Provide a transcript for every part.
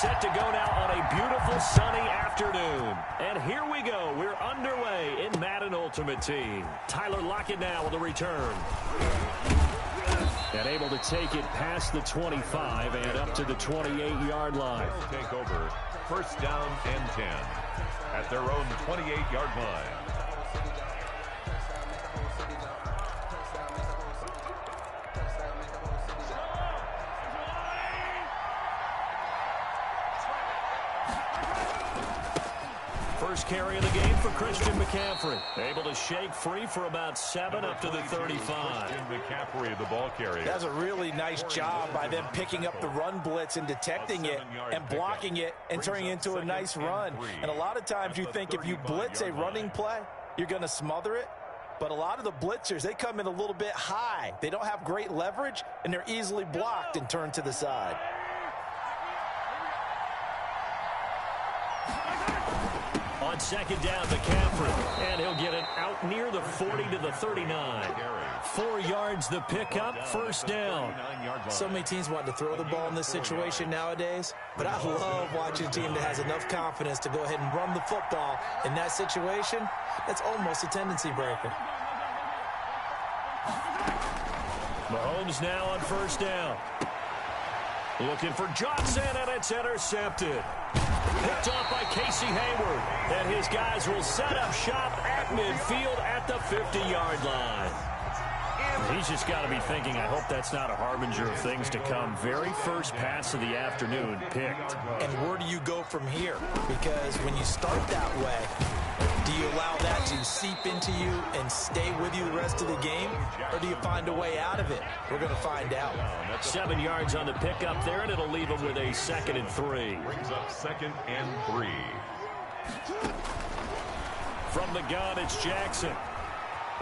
set to go now on a beautiful sunny afternoon. And here we go. We're underway in Madden Ultimate Team. Tyler Lockett now with a return. And able to take it past the 25 and up to the 28-yard line. Take over. First down and 10 at their own 28-yard line. First carry of the game for Christian McCaffrey. Able to shake free for about 7 up to the 35. Christian McCaffrey, the ball carrier. That's a really nice job by them picking up the run blitz and detecting it and blocking it and turning it into a nice run. And a lot of times you think if you blitz a running play, you're going to smother it. But a lot of the blitzers, they come in a little bit high. They don't have great leverage, and they're easily blocked and turned to the side. On second down, McCaffrey, and he'll get it out near the 40 to the 39. 4 yards the pickup, first down. So many teams want to throw the ball in this situation nowadays, but I love watching a team that has enough confidence to go ahead and run the football in that situation. That's almost a tendency breaker. Mahomes now on first down. Looking for Johnson, and it's intercepted. Picked off by Casey Hayward. And his guys will set up shop at midfield at the 50-yard line. He's just got to be thinking, I hope that's not a harbinger of things to come. Very first pass of the afternoon picked. And where do you go from here? Because when you start that way, do you allow that to seep into you and stay with you the rest of the game? Or do you find a way out of it? We're going to find out. 7 yards on the pickup there, and it'll leave him with a 2nd and 3. Brings up 2nd and 3. From the gun, it's Jackson.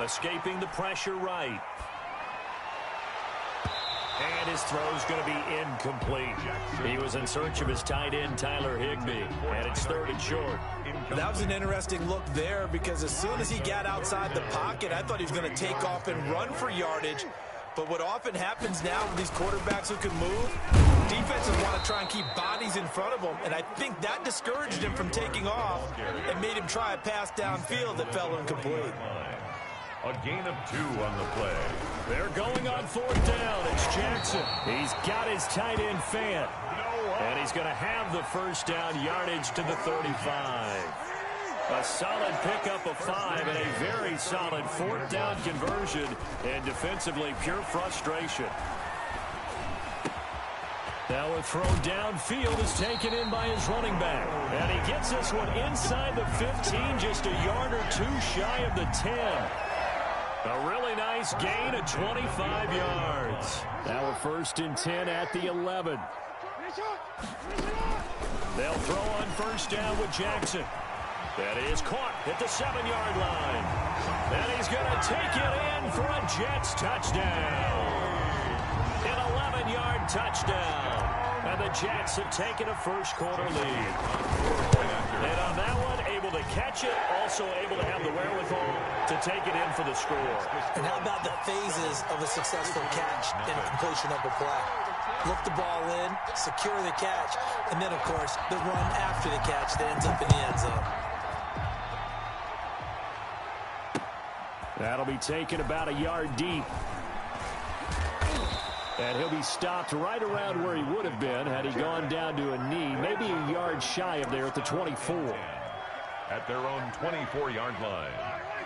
Escaping the pressure right. And his throw's going to be incomplete. He was in search of his tight end, Tyler Higbee. And it's 3rd and short. That was an interesting look there because as soon as he got outside the pocket, I thought he was going to take off and run for yardage. But what often happens now with these quarterbacks who can move, defenses want to try and keep bodies in front of them. And I think that discouraged him from taking off and made him try a pass downfield that fell incomplete. A gain of 2 on the play. They're going on 4th down. It's Jackson. He's got his tight end Fant. And he's going to have the first down yardage to the 35. A solid pickup of 5 and a very solid 4th down conversion. And defensively, pure frustration. Now a throw downfield is taken in by his running back. And he gets this one inside the 15, just a yard or 2 shy of the 10. A really nice gain of 25 yards. Now a 1st and 10 at the 11. They'll throw on first down with Jackson. That is caught at the 7-yard line. And he's going to take it in for a Jets touchdown. An 11-yard touchdown. And the Jets have taken a first-quarter lead. And on that one, able to catch it, also able to have the wherewithal to take it in for the score. And how about the phases of a successful catch and a completion of a play? Look the ball in, secure the catch, and then, of course, the run after the catch that ends up in the end zone. That'll be taken about a yard deep. And he'll be stopped right around where he would have been had he gone down to a knee, maybe a yard shy of there at the 24. At their own 24-yard line.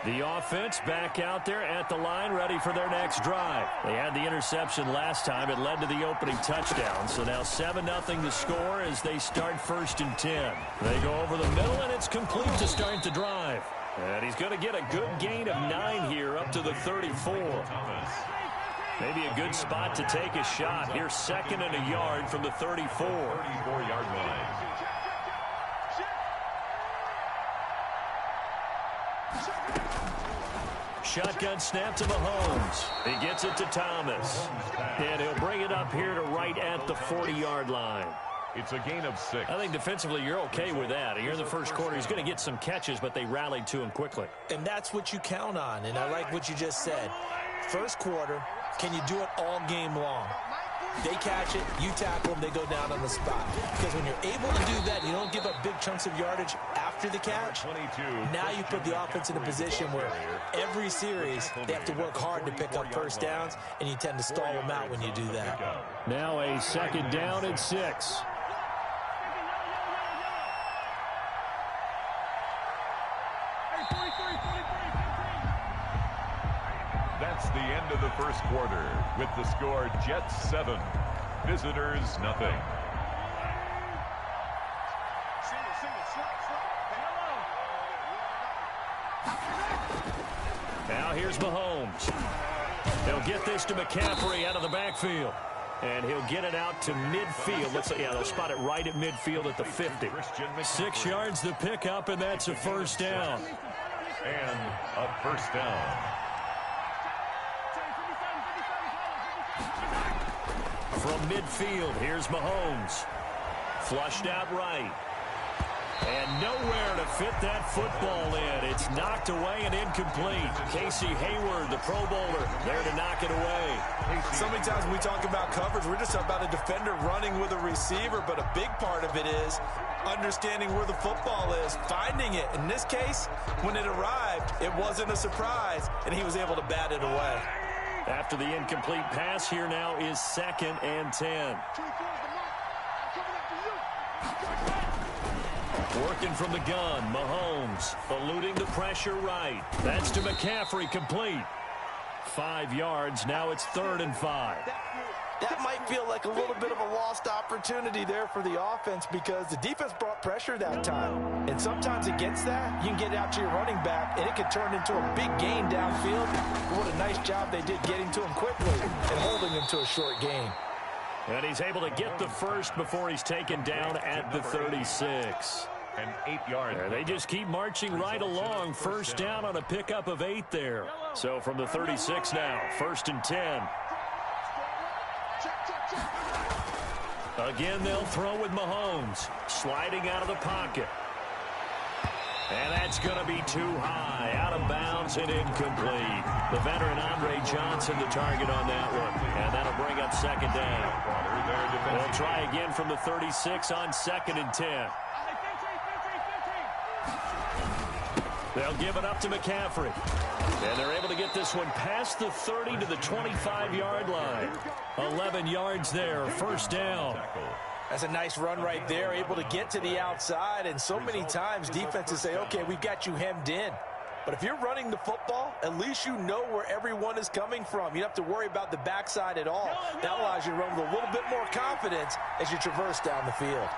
The offense back out there at the line, ready for their next drive. They had the interception last time. It led to the opening touchdown. So now 7-0 to score as they start 1st and 10. They go over the middle, and it's complete to start the drive. And he's going to get a good gain of 9 here up to the 34. Maybe a good spot to take a shot. Here's 2nd and a yard from the 34. 34-yard line. Shotgun snap to Mahomes. He gets it to Thomas. And he'll bring it up here to right at the 40-yard line. It's a gain of 6. I think defensively you're okay with that. Here in the first quarter, he's going to get some catches, but they rallied to him quickly. And that's what you count on, and I like what you just said. First quarter, can you do it all game long? They catch it, you tackle them, they go down on the spot. Because when you're able to do that, you don't give up big chunks of yardage after the catch. Now you put the offense in a position where every series they have to work hard to pick up first downs, and you tend to stall them out when you do that. Now a 2nd down and 6. That's the end of the first quarter with the score Jets 7, visitors nothing. Now here's Mahomes. They'll get this to McCaffrey out of the backfield. And he'll get it out to midfield. They'll spot it right at midfield at the 50. 6 yards the pickup, and that's a first down. And a first down. From midfield, here's Mahomes. Flushed out right. And nowhere to fit that football in. It's knocked away and incomplete. Casey Hayward, the Pro Bowler, there to knock it away. So many times when we talk about coverage, we're just about a defender running with a receiver, but a big part of it is understanding where the football is, finding it. In this case, when it arrived, it wasn't a surprise, and he was able to bat it away. After the incomplete pass, here now is 2nd and 10. Working from the gun, Mahomes eluding the pressure right. That's to McCaffrey, complete. 5 yards, now it's 3rd and 5. That might feel like a little bit of a lost opportunity there for the offense because the defense brought pressure that time. And sometimes against that, you can get out to your running back, and it can turn into a big gain downfield. But what a nice job they did getting to him quickly and holding him to a short gain. And he's able to get the first before he's taken down at the 36. And 8 yards. They just keep marching right along. First down on a pickup of 8 there. So from the 36 now, 1st and 10. Again, they'll throw with Mahomes. Sliding out of the pocket. And that's going to be too high. Out of bounds and incomplete. The veteran Andre Johnson the target on that one. And that'll bring up 2nd down. They'll try again from the 36 on 2nd and 10. They'll give it up to McCaffrey. And they're able to get this one past the 30 to the 25-yard line. 11 yards there, first down. That's a nice run right there, able to get to the outside. And so many times defenses say, okay, we've got you hemmed in. But if you're running the football, at least you know where everyone is coming from. You don't have to worry about the backside at all. That allows you to run with a little bit more confidence as you traverse down the field.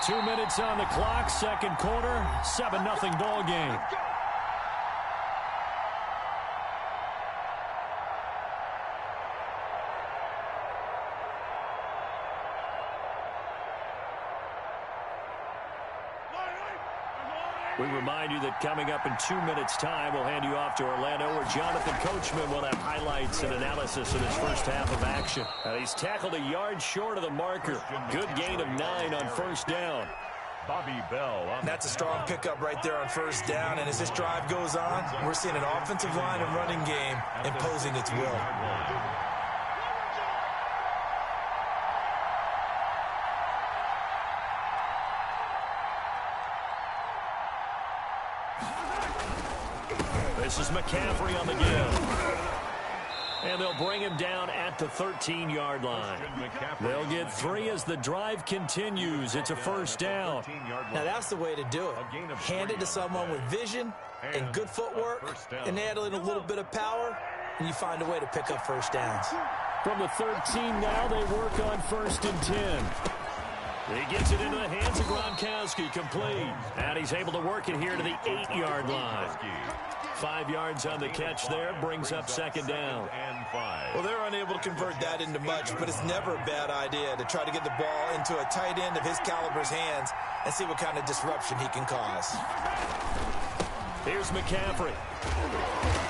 Two minutes on the clock, second quarter, 7-0 ball game. We remind you that coming up in 2 minutes' time, we'll hand you off to Orlando, where Jonathan Coachman will have highlights and analysis of his first half of action. He's tackled a yard short of the marker. Good gain of 9 on first down. Bobby Bell. That's a strong pickup right there on first down. And as this drive goes on, we're seeing an offensive line and running game imposing its will. This is McCaffrey on the give. And they'll bring him down at the 13-yard line. They'll get 3 as the drive continues. It's a first down. Now that's the way to do it. Hand it to someone with vision and good footwork, and add in a little bit of power, and you find a way to pick up first downs. From the 13 now, they work on 1st and 10. He gets it into the hands of Gronkowski, complete. And he's able to work it here to the 8-yard line. 5 yards on the catch there, brings up 2nd down. Well, they're unable to convert that into much, but it's never a bad idea to try to get the ball into a tight end of his caliber's hands and see what kind of disruption he can cause. Here's McCaffrey.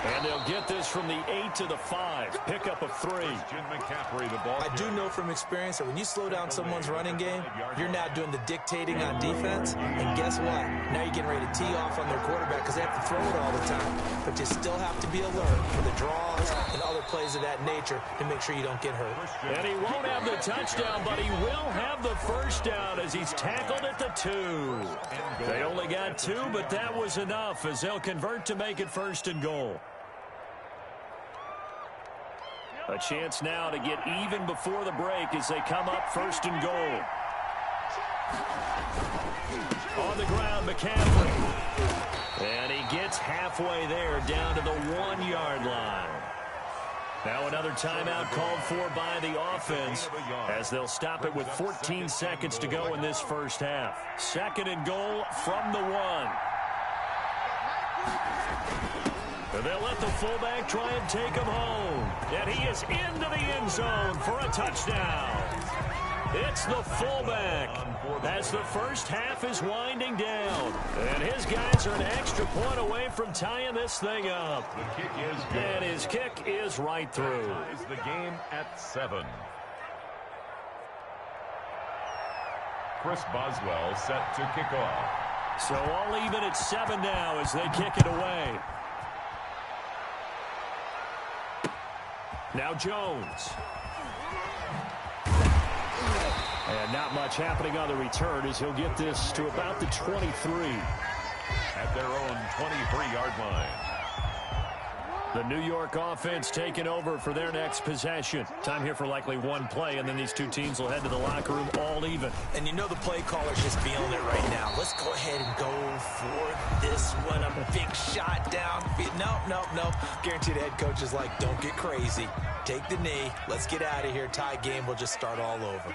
And they'll get this from the 8 to the 5. Pickup of 3. I do know from experience that when you slow down someone's running game, you're now doing the dictating on defense. And guess what? Now you're getting ready to tee off on their quarterback because they have to throw it all the time. But you still have to be alert for the draws and other plays of that nature to make sure you don't get hurt. And he won't have the touchdown, but he will have the first down as he's tackled at the 2. They only got 2, but that was enough as they'll convert to make it 1st and goal. A chance now to get even before the break as they come up 1st and goal. On the ground, McCaffrey. And he gets halfway there down to the 1-yard line. Now another timeout called for by the offense as they'll stop it with 14 seconds to go in this first half. 2nd and goal from the 1. And they'll let the fullback try and take him home. And he is into the end zone for a touchdown. It's the fullback as the first half is winding down. And his guys are an extra point away from tying this thing up. The kick is good. And his kick is right through. Is the game at 7. Chris Boswell set to kick off. So all even at 7 now as they kick it away. Now Jones. And not much happening on the return as he'll get this to about the 23. At their own 23-yard line. The New York offense taking over for their next possession. Time here for likely one play, and then these two teams will head to the locker room all even. And you know the play caller's just feeling it right now. Let's go ahead and go for this one. A big shot down. Nope. Guaranteed the head coach is like, don't get crazy. Take the knee. Let's get out of here. Tie game. We'll just start all over.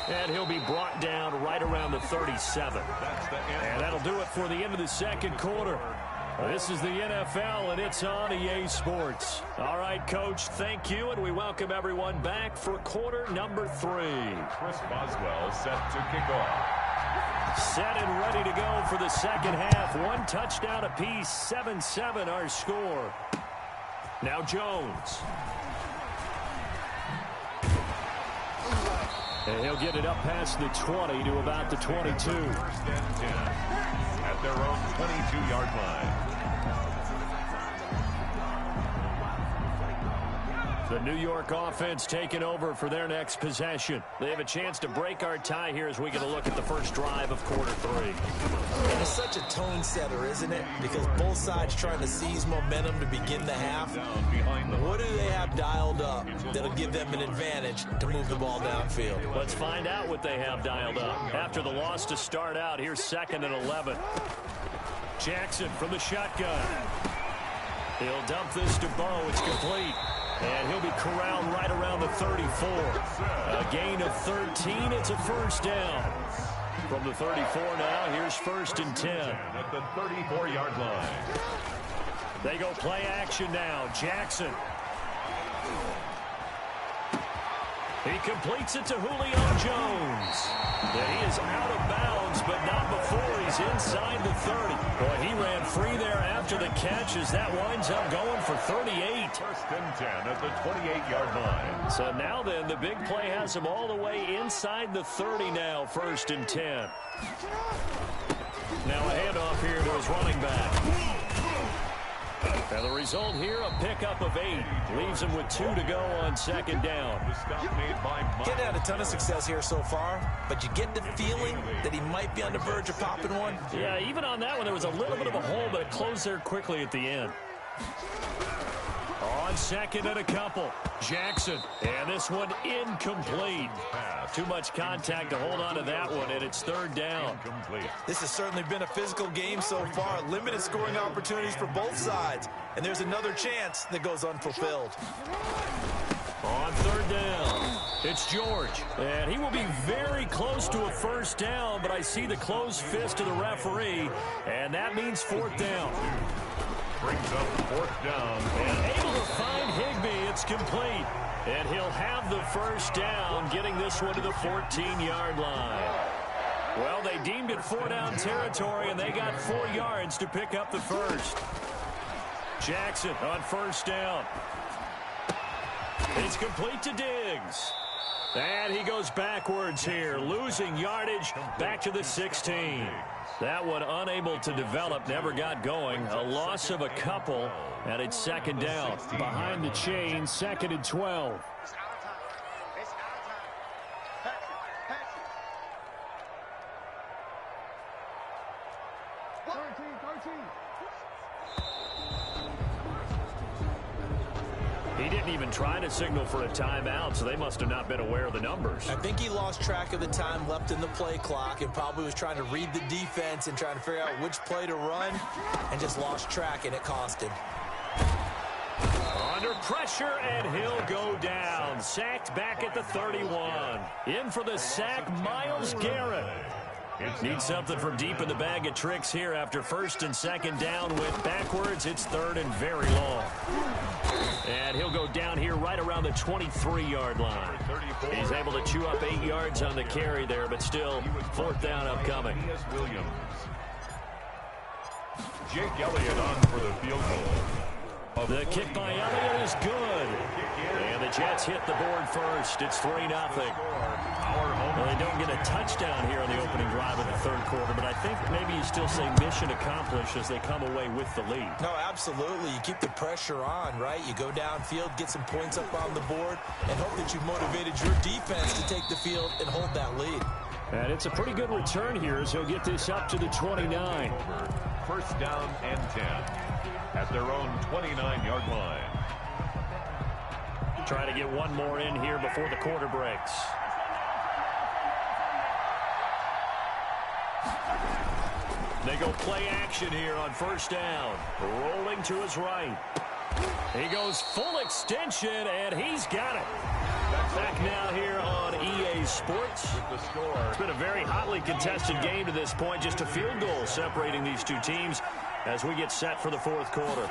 And he'll be brought down right around the 37. And that'll do it for the end of the second quarter. This is the NFL, and it's on EA Sports. All right, Coach, thank you, and we welcome everyone back for quarter number 3. Chris Boswell set to kick off. Set and ready to go for the second half. 1 touchdown apiece, 7-7 our score. Now Jones. And he'll get it up past the 20 to about the 22. 1st and 10 at their own 22-yard line. The New York offense taking over for their next possession. They have a chance to break our tie here as we get a look at the first drive of quarter 3. And it's such a tone setter, isn't it? Because both sides trying to seize momentum to begin the half. What do they have dialed up that'll give them an advantage to move the ball downfield? Let's find out what they have dialed up. After the loss to start out, here's 2nd and 11. Jackson from the shotgun. He'll dump this to Bo. It's complete. And he'll be corralled right around the 34. A gain of 13. It's a first down. From the 34 now, here's 1st and 10. At the 34-yard line. They go play action now. Jackson. He completes it to Julio Jones. And he is out of bounds, but not before he's inside the 30. Boy, he ran free there after the catch as that winds up going for 38. 1st and 10 at the 28-yard line. So now then, the big play has him all the way inside the 30 now, 1st and 10. Now a handoff here to his running back. And the result here, a pickup of 8. Leaves him with 2 to go on 2nd down. Getting had a ton of success here so far, but you get the feeling that he might be on the verge of popping one. Yeah, even on that one, there was a little bit of a hole, but it closed there quickly at the end. On 2nd and a couple, Jackson. And this one incomplete. Too much contact to hold on to that one, and it's 3rd down. This has certainly been a physical game so far. Limited scoring opportunities for both sides. And there's another chance that goes unfulfilled. On 3rd down, it's George. And he will be very close to a first down, but I see the closed fist of the referee, and that means 4th down. Brings up 4th down. And able to find Higbee. It's complete. And he'll have the first down, getting this one to the 14-yard line. Well, they deemed it 4-down territory, and they got 4 yards to pick up the first. Jackson on first down. It's complete to Diggs. And he goes backwards here, losing yardage back to the 16. That one unable to develop, never got going. A loss of a couple, and it's second down. Behind the chain, 2nd and 12. He didn't even try to signal for a timeout, so they must have not been aware of the numbers. I think he lost track of the time left in the play clock and probably was trying to read the defense and trying to figure out which play to run and just lost track, and it cost him. Under pressure, and he'll go down. Sacked back at the 31. In for the sack, Myles Garrett. Need something from deep in the bag of tricks here after 1st and 2nd down. Went backwards. It's 3rd and very long. And he'll go down here right around the 23-yard line. He's able to chew up 8 yards on the carry there, but still 4th down upcoming. Jake Elliott on for the field goal. The kick by Elliott is good. And the Jets hit the board first. It's 3-0. Well, they don't get a touchdown here on the opening drive of the 3rd quarter, but I think maybe you still say mission accomplished as they come away with the lead. No, absolutely. You keep the pressure on, right? You go downfield, get some points up on the board, and hope that you've motivated your defense to take the field and hold that lead. And it's a pretty good return here as he'll get this up to the 29. 1st down and 10 at their own 29-yard line. Trying to get one more in here before the quarter breaks. They go play action here on 1st down. Rolling to his right. He goes full extension, and he's got it. Back now here on EA Sports. It's been a very hotly contested game to this point. Just a field goal separating these two teams as we get set for the 4th quarter.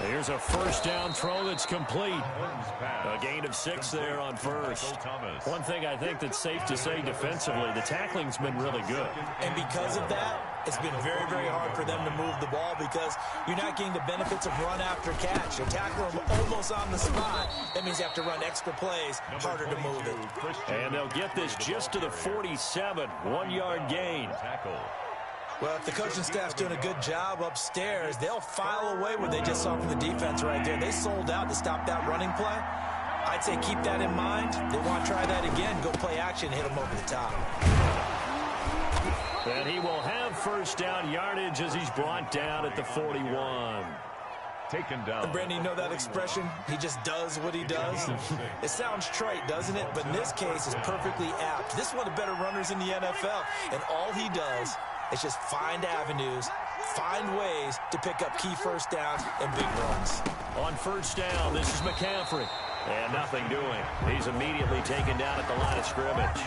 Here's a 1st down throw that's complete. A gain of 6 there on 1st. One thing I think that's safe to say defensively, the tackling's been really good. And because of that, it's been very, very hard for them to move the ball because you're not getting the benefits of run after catch. You tackle them almost on the spot. That means you have to run extra plays, harder to move it. And they'll get this just to the 47, 1-yard gain. Well, if the coaching staff's doing a good job upstairs, they'll file away what they just saw from the defense right there. They sold out to stop that running play. I'd say keep that in mind. They want to try that again, go play action, hit them over the top. And he will have 1st down yardage as he's brought down at the 41. Taken down. And Brandon, you know that expression? He just does what he does. It sounds trite, doesn't it? But in this case, it's perfectly apt. This is one of the better runners in the NFL. And all he does is just find avenues, find ways to pick up key 1st downs and big runs. On 1st down, this is McCaffrey. And nothing doing. He's immediately taken down at the line of scrimmage.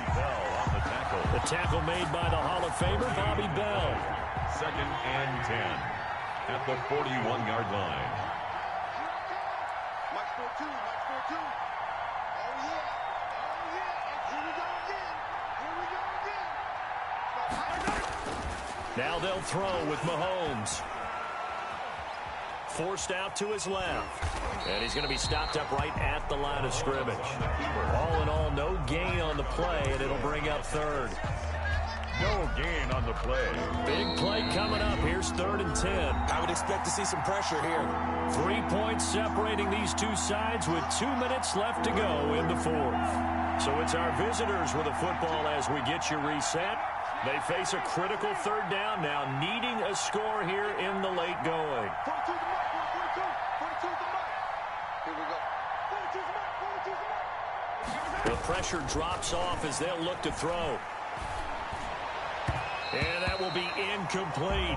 The tackle made by the Hall of Famer, Bobby Bell. 2nd and 10 at the 41-yard line. March 4-2, March 4-2. Oh, yeah. Oh, yeah. And here we go again. Here we go again. Now they'll throw with Mahomes. Forced out to his left. And he's going to be stopped up right at the line of scrimmage. All in all, no gain on the play, and it'll bring up 3rd. No gain on the play. Big play coming up. Here's 3rd and 10. I would expect to see some pressure here. 3 points separating these two sides with 2 minutes left to go in the 4th. So it's our visitors with the football as we get you reset. They face a critical 3rd down now, needing a score here in the late going. 42 the mark, 42 the mark. Here we go. 42 the mark, 42 the mark. The pressure drops off as they'll look to throw. And that will be incomplete.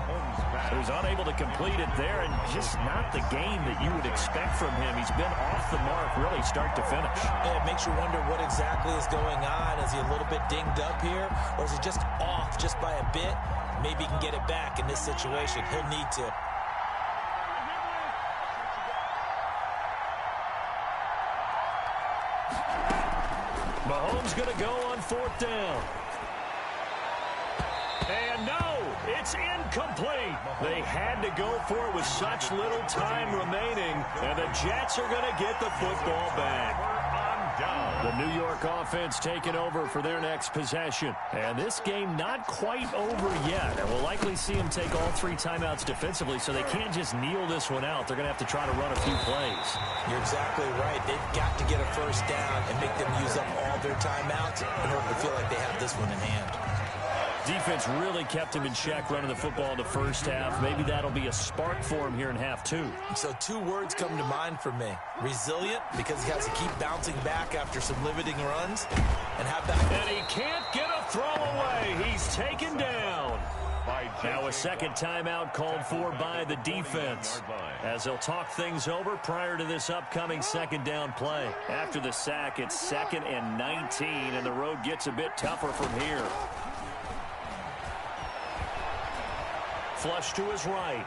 He was unable to complete it there, and just not the game that you would expect from him. He's been off the mark really start to finish. Yeah, it makes you wonder what exactly is going on. Is he a little bit dinged up here, or is he just off just by a bit? Maybe he can get it back in this situation. He'll need to. Mahomes going to go on 4th down. And no, it's incomplete. They had to go for it with such little time remaining, and the Jets are going to get the football back. The New York offense taking over for their next possession. And this game not quite over yet. And we'll likely see them take all 3 timeouts defensively, so they can't just kneel this one out. They're going to have to try to run a few plays. You're exactly right. They've got to get a first down and make them use up all their timeouts in order to feel like they have this one in hand. Defense really kept him in check running the football in the first half. Maybe that'll be a spark for him here in half 2. So 2 words come to mind for me. Resilient, because he has to keep bouncing back after some limiting runs. And have that. And he can't get a throw away. He's taken down. Now a second timeout called for by the defense, as they'll talk things over prior to this upcoming second down play. After the sack, it's 2nd and 19, and the road gets a bit tougher from here. Flush to his right.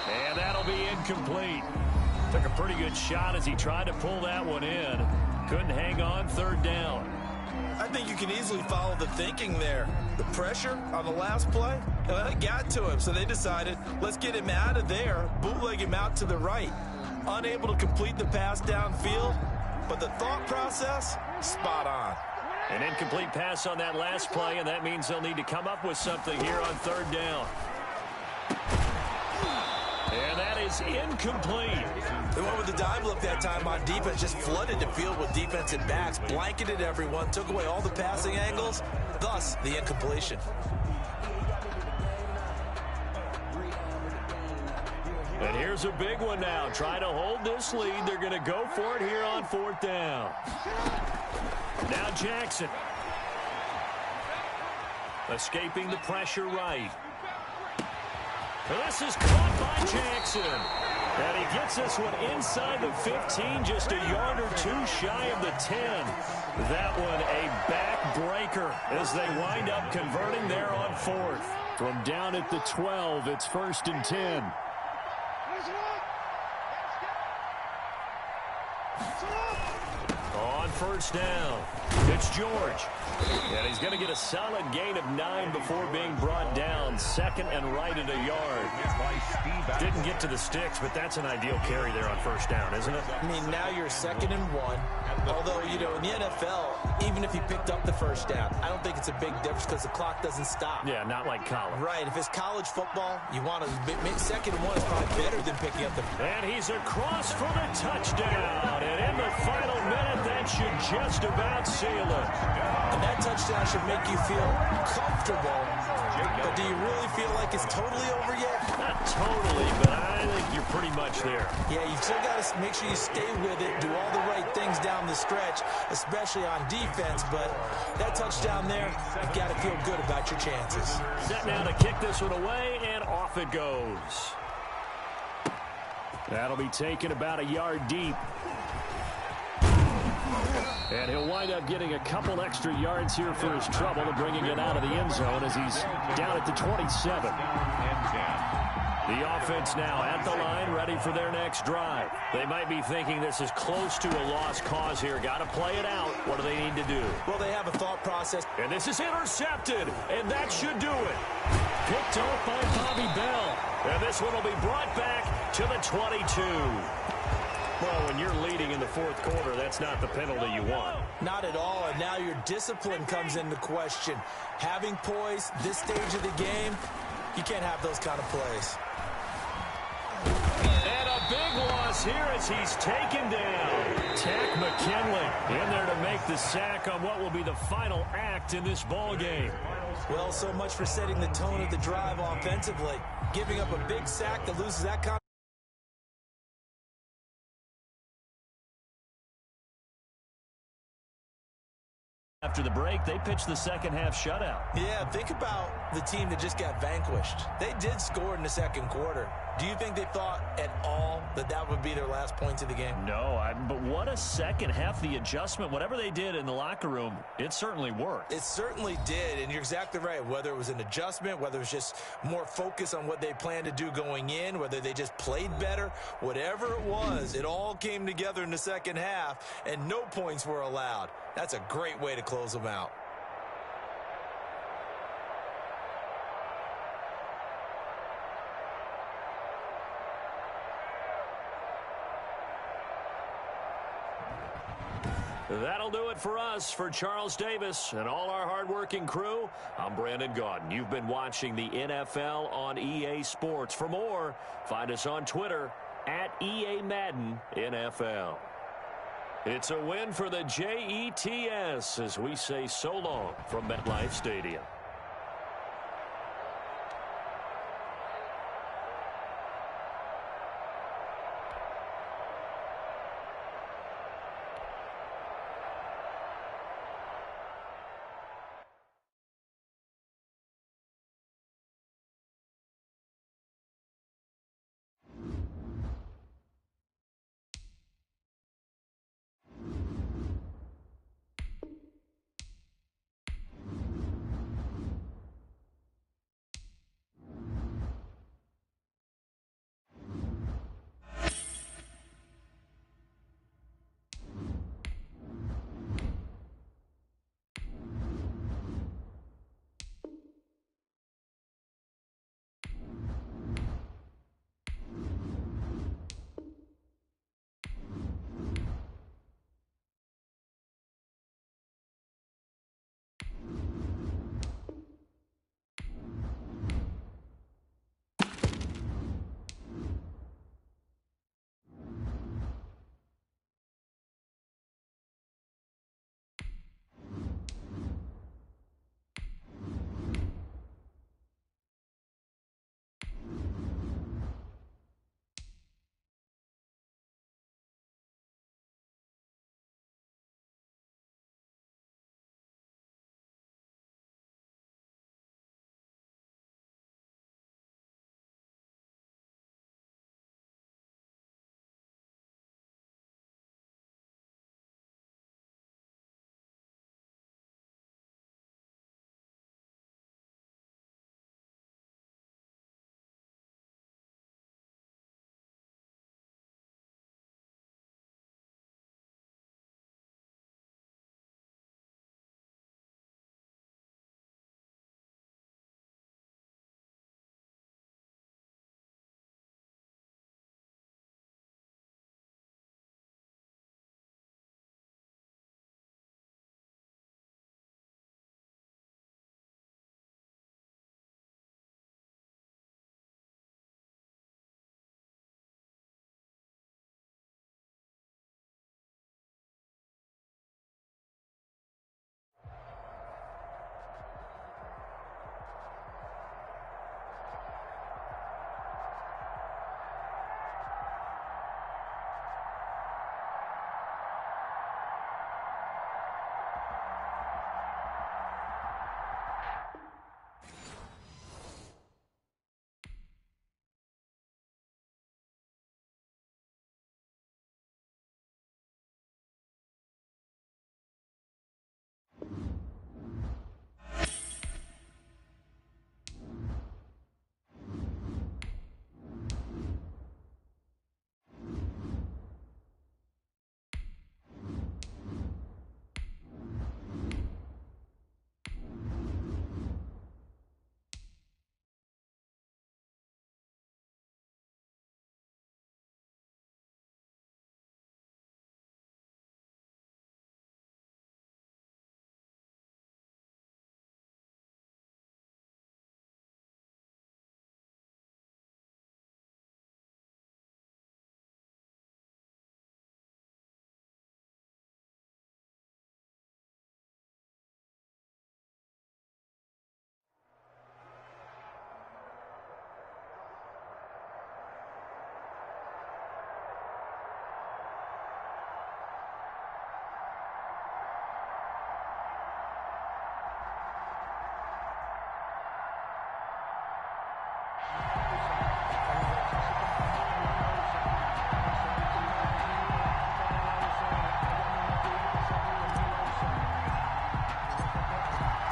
And that'll be incomplete. Took a pretty good shot as he tried to pull that one in. Couldn't hang on 3rd down. I think you can easily follow the thinking there. The pressure on the last play, it got to him, so they decided, let's get him out of there, bootleg him out to the right. Unable to complete the pass downfield, but the thought process, spot on. An incomplete pass on that last play, and that means they'll need to come up with something here on 3rd down. And that is incomplete. They went with the dive look that time on defense, just flooded the field with defensive backs, blanketed everyone, took away all the passing angles, thus the incompletion. And here's a big one now. Trying to hold this lead. They're going to go for it here on 4th down. Now Jackson. Escaping the pressure right. This is caught by Jackson. And he gets this one inside the 15, just a yard or 2 shy of the 10. That one a backbreaker as they wind up converting there on 4th. From down at the 12, it's 1st and 10. On 1st down, it's George. And he's going to get a solid gain of 9 before being brought down. 2nd and right at a yard. Didn't get to the sticks, but that's an ideal carry there on 1st down, isn't it? I mean, now you're 2nd and 1. Although, you know, in the NFL, even if you picked up the first down, I don't think it's a big difference because the clock doesn't stop. Yeah, not like college. Right. If it's college football, you want to 2nd and 1 is probably better than picking up the... And he's across for the touchdown. And in the final minute, that should just about seal it. And that touchdown should make you feel comfortable. But do you really feel like it's totally over yet? Not totally, but I think you're pretty much there. Yeah, you still got to make sure you stay with it, do all the right things down the stretch, especially on defense. But that touchdown there, you've got to feel good about your chances. Set now to kick this one away, and off it goes. That'll be taken about a yard deep. And he'll wind up getting a couple extra yards here for his trouble and bringing it out of the end zone as he's down at the 27. The offense now at the line, ready for their next drive. They might be thinking this is close to a lost cause here. Got to play it out. What do they need to do? Well, they have a thought process. And this is intercepted, and that should do it. Picked off by Bobby Bell. And this one will be brought back to the 22. Well, when you're leading in the 4th quarter, that's not the penalty you want. Not at all, and now your discipline comes into question. Having poise, this stage of the game, you can't have those kind of plays. And a big loss here as he's taken down. Tack McKinley in there to make the sack on what will be the final act in this ball game. Well, so much for setting the tone of the drive offensively. Giving up a big sack that loses that kind of... After the break, they pitched the second half shutout. Yeah, think about the team that just got vanquished. They did score in the 2nd quarter. Do you think they thought at all that that would be their last points of the game? No, but what a second half. The adjustment, whatever they did in the locker room, it certainly worked. It certainly did, and you're exactly right. Whether it was an adjustment, whether it was just more focus on what they planned to do going in, whether they just played better, whatever it was, it all came together in the second half, and no points were allowed. That's a great way to close them out. That'll do it for us. For Charles Davis and all our hardworking crew, I'm Brandon Gaudin. You've been watching the NFL on EA Sports. For more, find us on Twitter at EA Madden NFL. It's a win for the Jets as we say so long from MetLife Stadium.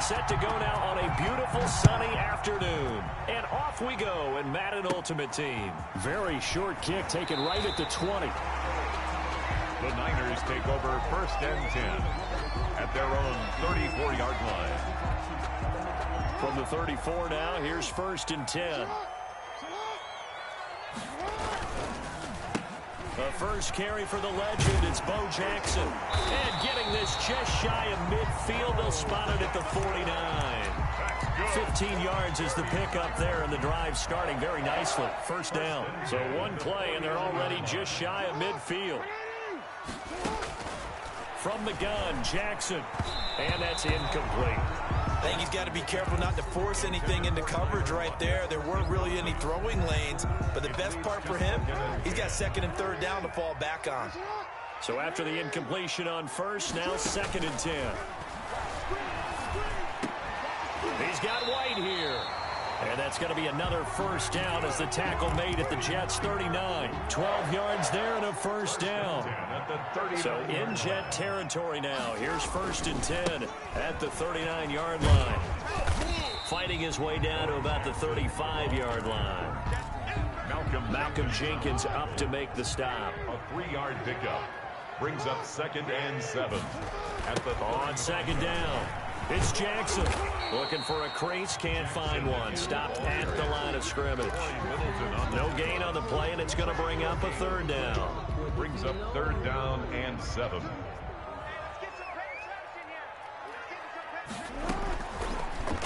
set to go now on a beautiful sunny afternoon. And off we go in Madden Ultimate Team. Very short kick taken right at the 20. The Niners take over 1st and 10 at their own 34-yard line. From the 34 now, here's 1st and 10. The first carry for the legend, it's Bo Jackson. And getting this just shy of midfield, they'll spot it at the 49. 15 yards is the pickup there, and the drive starting very nicely. 1st down. So one play, and they're already just shy of midfield. From the gun, Jackson. And that's incomplete. I think he's got to be careful not to force anything into coverage right there. There weren't really any throwing lanes, but the best part for him, he's got 2nd and 3rd down to fall back on. So after the incompletion on 1st, now 2nd and 10. He's got White here. And that's going to be another 1st down as the tackle made at the Jets' 39. 12 yards there and a 1st down. So in Jet territory now. Here's 1st and 10 at the 39-yard line. Fighting his way down to about the 35-yard line. Malcolm Jenkins up to make the stop. A 3-yard pickup brings up 2nd and 7 at the on 2nd down. It's Jackson looking for a crease, can't find one. Stopped at the line of scrimmage. No gain on the play, and it's going to bring up a 3rd down. Brings up 3rd down and 7.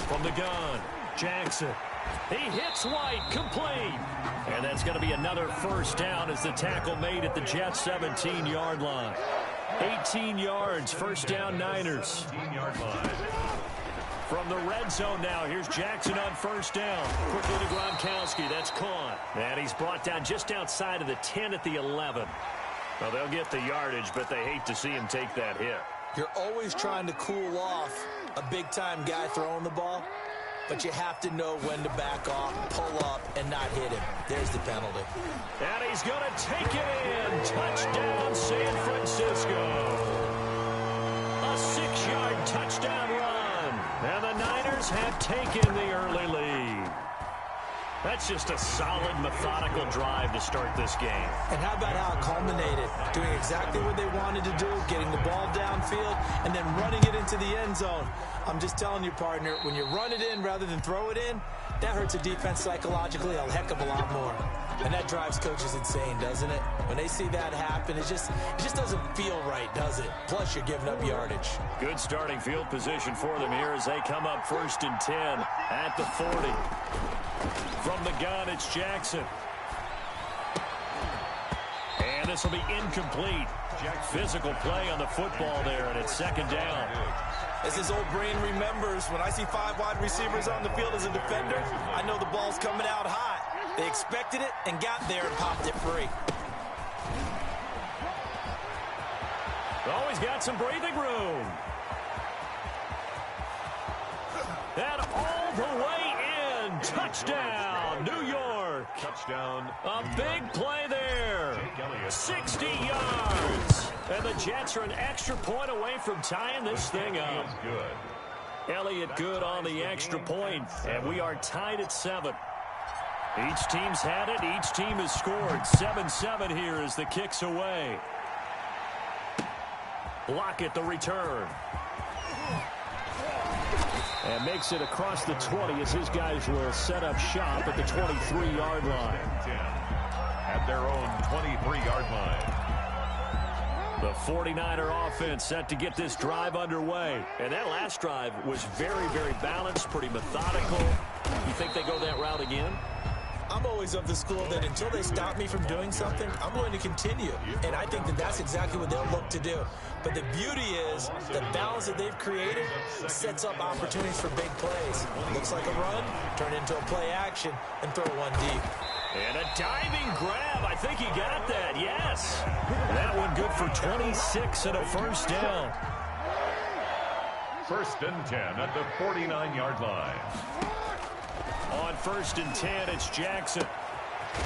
From the gun, Jackson. He hits White, complete. And that's going to be another 1st down as the tackle made at the Jets' 17-yard line. 18 yards, 1st down Niners. 18-yard line. From the red zone now, here's Jackson on 1st down. Quickly to Gronkowski, that's caught. And he's brought down just outside of the 10 at the 11. Well, they'll get the yardage, but they hate to see him take that hit. You're always trying to cool off a big-time guy throwing the ball, but you have to know when to back off, pull up, and not hit him. There's the penalty. And he's going to take it in. Touchdown, San Francisco. A 6-yard touchdown run. And the Niners have taken the early lead. That's just a solid, methodical drive to start this game. And how about how it culminated? Doing exactly what they wanted to do, getting the ball downfield, and then running it into the end zone. I'm just telling you, partner, when you run it in rather than throw it in, that hurts a defense psychologically a heck of a lot more. And that drives coaches insane, doesn't it? When they see that happen, it just doesn't feel right, does it? Plus, you're giving up yardage. Good starting field position for them here as they come up 1st and 10 at the 40. From the gun, it's Jackson. And this will be incomplete. Physical play on the football there, and it's 2nd down. As his old brain remembers, when I see 5 wide receivers on the field as a defender, I know the ball's coming out hot. They expected it and got there and popped it free. Oh, he's got some breathing room. And all the way in. Touchdown, New York. Touchdown. A big play there. 60 yards. And the Jets are an extra point away from tying this thing up. Good. Elliott good on the extra point, and we are tied at 7. Each team's had it. Each team has scored. 7-7 here as the kick's away. Lockett the return. And makes it across the 20 as his guys will set up shop at the 23-yard line. 10 at their own 23-yard line. The 49er offense set to get this drive underway. And that last drive was very, very balanced, pretty methodical. You think they go that route again? I'm always of the school that until they stop me from doing something, I'm going to continue. And I think that that's exactly what they'll look to do. But the beauty is the balance that they've created sets up opportunities for big plays. Looks like a run, turn into a play action, and throw one deep. And a diving grab. I think he got that. Yes. That one good for 26 and a 1st down. 1st and 10 at the 49-yard line. On 1st and 10, it's Jackson.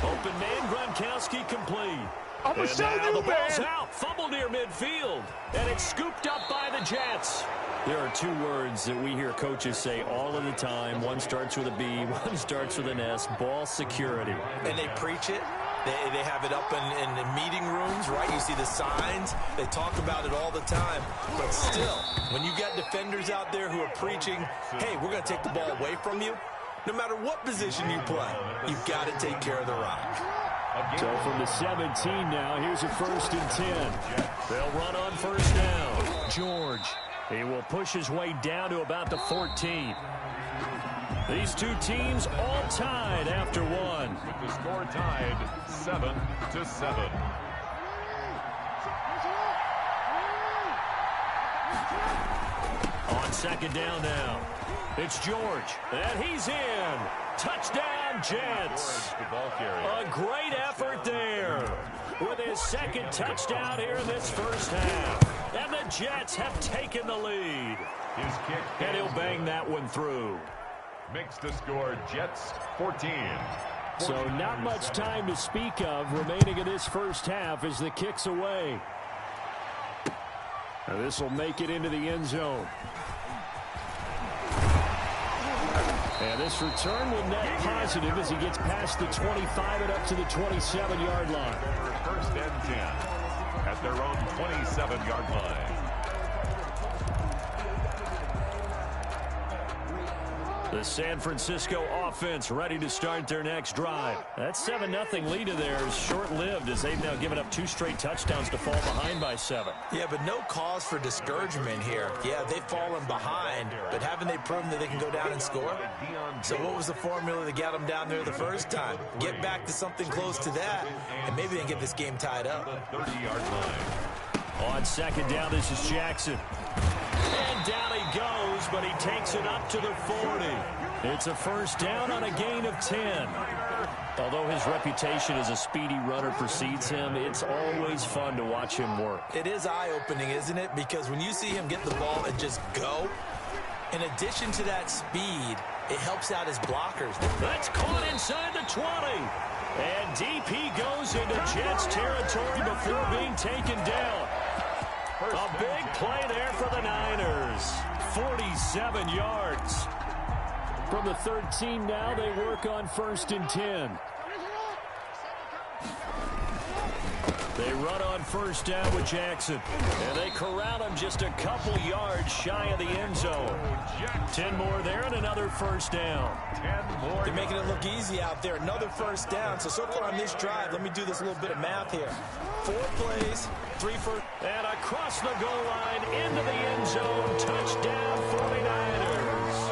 Open man, Gronkowski complete. I'm going to show now you, the ball's man. out. Fumble near midfield. And it's scooped up by the Jets. There are two words that we hear coaches say all of the time. One starts with a B, one starts with an S, ball security. And they preach it. They have it up in the meeting rooms, right? You see the signs. They talk about it all the time. But still, when you got defenders out there who are preaching, hey, we're going to take the ball away from you, no matter what position you play, you've got to take care of the rock. So from the 17 now, here's a 1st and 10. They'll run on first down. George. He will push his way down to about the 14. These two teams all tied after one. With the score tied 7-7. On second down now. It's George. And he's in. Touchdown, Jets. The ball carrier. A great effort there with his second touchdown here in this first half. And the Jets have taken the lead. His kick. And he'll bang that one through. Makes the score Jets 14. So not much time to speak of remaining in this first half as the kick's away. Now this will make it into the end zone. And this return will net positive as he gets past the 25 and up to the 27-yard line. First and 10 at their own 27-yard line. The San Francisco offense ready to start their next drive. That 7-0 lead of theirs is short-lived as they've now given up 2 straight touchdowns to fall behind by 7. Yeah, but no cause for discouragement here. Yeah, they've fallen behind, but haven't they proven that they can go down and score? So what was the formula that got them down there the first time? Get back to something close to that, and maybe they can get this game tied up. 30-yard line. On second down, this is Jackson. And down he goes, but he takes it up to the 40. It's a first down on a gain of 10. Although his reputation as a speedy runner precedes him, it's always fun to watch him work. It is eye-opening, isn't it? Because when you see him get the ball and just go, in addition to that speed, it helps out his blockers. That's caught inside the 20. And DP goes into Jets territory before being taken down. A big play there for the Niners. 47 yards. From the 13 now, they work on 1st and 10. They run on first down with Jackson. And they corral him just a couple yards shy of the end zone. 10 more there and another first down. 10 more. They're making it look easy out there. Another first down. So far on this drive, let me do this little bit of math here. 4 plays, 3 first. And across the goal line into the end zone. Touchdown 49ers.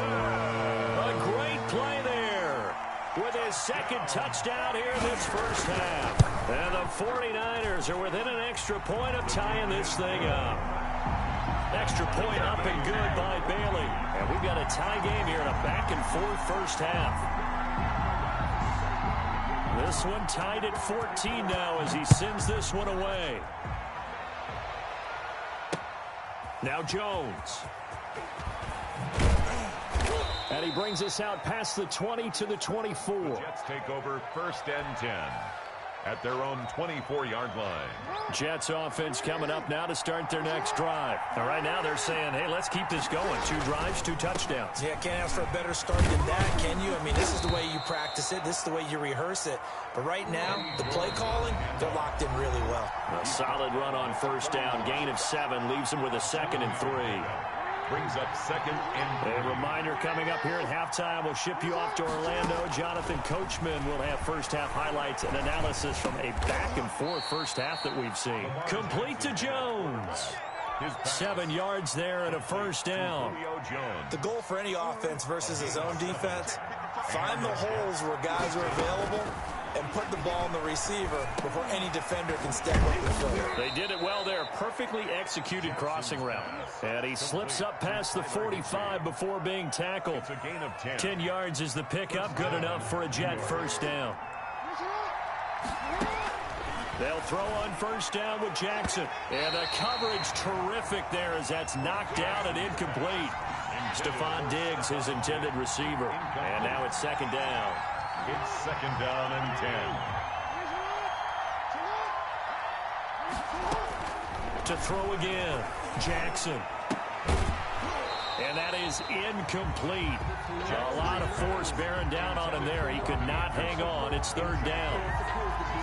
A great play there with his second touchdown here in this first half. And the 49ers are within an extra point of tying this thing up. Extra point up and good by Bailey. And we've got a tie game here in a back-and-forth first half. This one tied at 14 now as he sends this one away. Now Jones. And he brings us out past the 20 to the 24. The Jets take over 1st and 10 at their own 24-yard line. Jets offense coming up now to start their next drive. And right now they're saying, hey, let's keep this going. 2 drives, 2 touchdowns. Yeah, can't ask for a better start than that, can you? I mean, this is the way you practice it. This is the way you rehearse it. But right now, the play calling, they're locked in really well. A solid run on first down. Gain of 7 leaves them with a 2nd and 3. Brings up 2nd and A reminder coming up here at halftime. We'll ship you off to Orlando. Jonathan Coachman will have first half highlights and analysis from a back-and-forth first half that we've seen. Complete to Jones. 7 yards there and a first down. The goal for any offense versus his own defense, find the holes where guys are available and put the ball in the receiver before any defender can step up and fill it. They did it well there. Perfectly executed crossing route. And he slips up past the 45 before being tackled. It's a gain of 10. 10 yards is the pickup. Good enough for a Jet first down. They'll throw on first down with Jackson. And the coverage terrific there as that's knocked out and incomplete. Stephon Diggs, his intended receiver. And now it's 2nd down. It's 2nd down and 10. To throw again, Jackson. And that is incomplete. A lot of force bearing down on him there. He could not hang on. It's third down.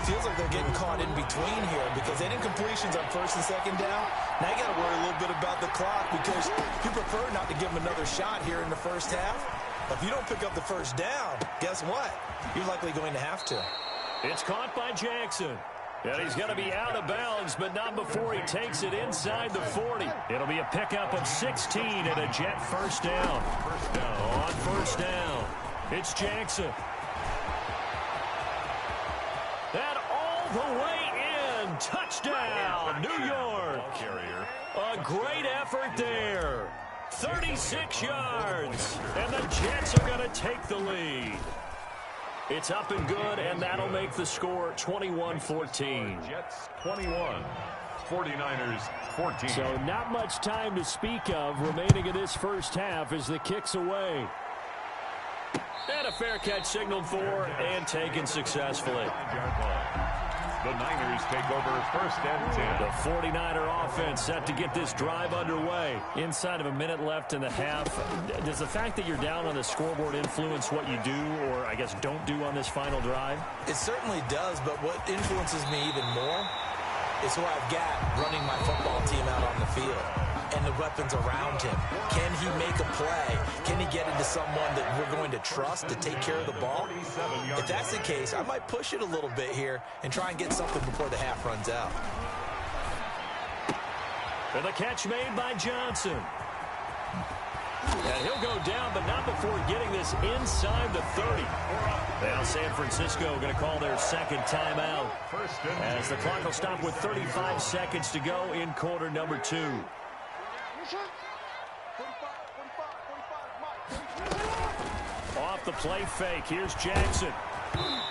Feels like they're getting caught in between here because they did incompletions on first and second down. Now you got to worry a little bit about the clock because you prefer not to give them another shot here in the first half. But if you don't pick up the first down, guess what? You're likely going to have to. It's caught by Jackson. And he's going to be out of bounds, but not before he takes it inside the 40. It'll be a pickup of 16 and a Jet first down. On first down, it's Jackson. And all the way in. Touchdown, New York. A great effort there. 36 yards. And the Jets are going to take the lead. It's up and good, and that'll make the score 21-14. Jets 21, 49ers 14. So not much time to speak of remaining in this first half as the kick's away. And a fair catch signaled for and taken successfully. The Niners take over first and 10. The 49er offense set to get this drive underway. Inside of a minute left in the half, does the fact that you're down on the scoreboard influence what you do or, I guess, don't do on this final drive? It certainly does, but what influences me even more is who I've got running my football team out on the field and the weapons around him. Can he make a play? Can he get into someone that we're going to trust to take care of the ball? If that's the case, I might push it a little bit here and try and get something before the half runs out. And the catch made by Johnson. And he'll go down, but not before getting this inside the 30. Now San Francisco going to call their second timeout as the clock will stop with 35 seconds to go in quarter number 2. Off the play fake, here's Jackson.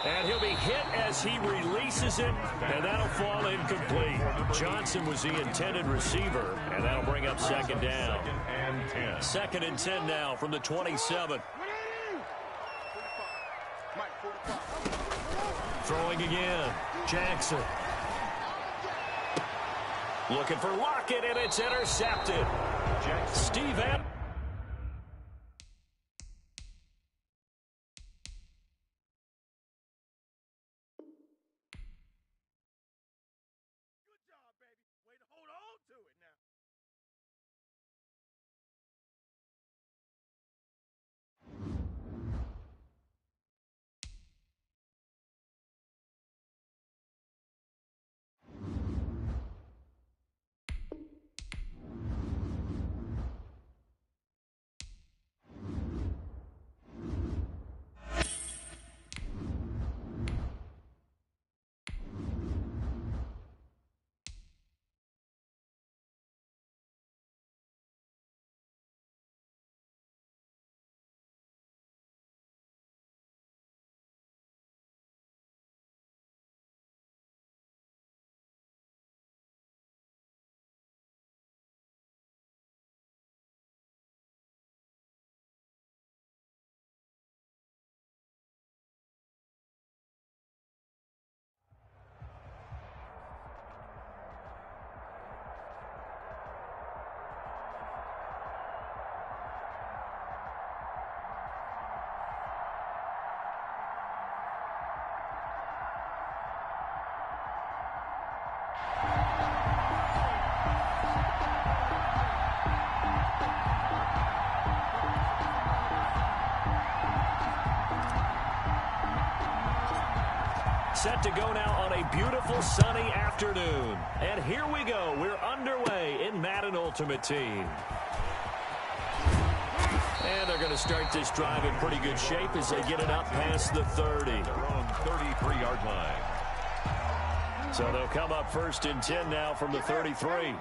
And he'll be hit as he releases it, and that'll fall incomplete. Johnson was the intended receiver, and that'll bring up second down. Second and 10 now from the 27. Throwing again, Jackson. Looking for Lockett, and it's intercepted. Steve Adams. Set to go now on a beautiful sunny afternoon. And here we go. We're underway in Madden Ultimate Team. And they're going to start this drive in pretty good shape as they get it up past the 30. Their own 33-yard line. So they'll come up first and 10 now from the 33.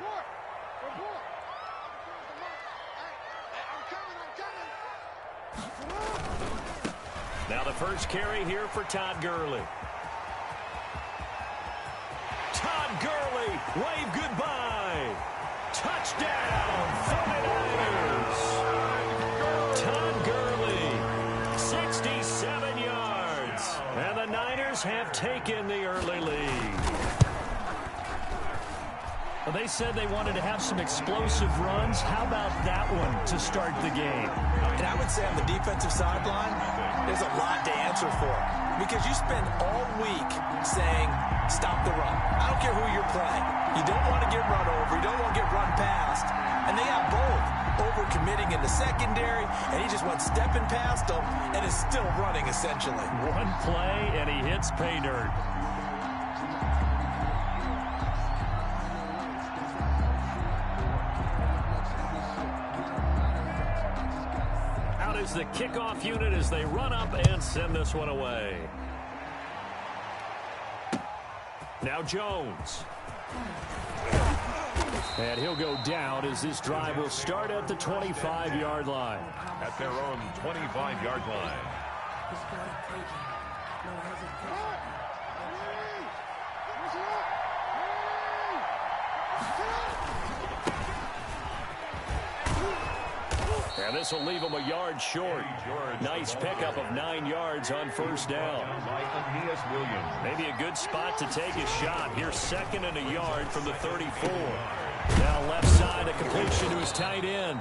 Now the first carry here for Todd Gurley. Todd Gurley, wave goodbye. Touchdown, 49ers. Todd Gurley, 67 yards. And the Niners have taken the early lead. Well, they said they wanted to have some explosive runs. How about that one to start the game? And I would say on the defensive sideline, there's a lot to answer for. Because you spend all week saying, stop the run. I don't care who you're playing. You don't want to get run over. You don't want to get run past. And they have both. Over-committing in the secondary, and he just went stepping past them and is still running, essentially. One play, and he hits pay dirt. Out is the kickoff unit as they run up and send this one away. Now Jones. And he'll go down as this drive will start at the 25-yard line. At their own 25-yard line. And this will leave him a yard short. Nice pickup of 9 yards on first down. Maybe a good spot to take a shot. Here's 2nd and a yard from the 34. Now left side, a completion to his tight end.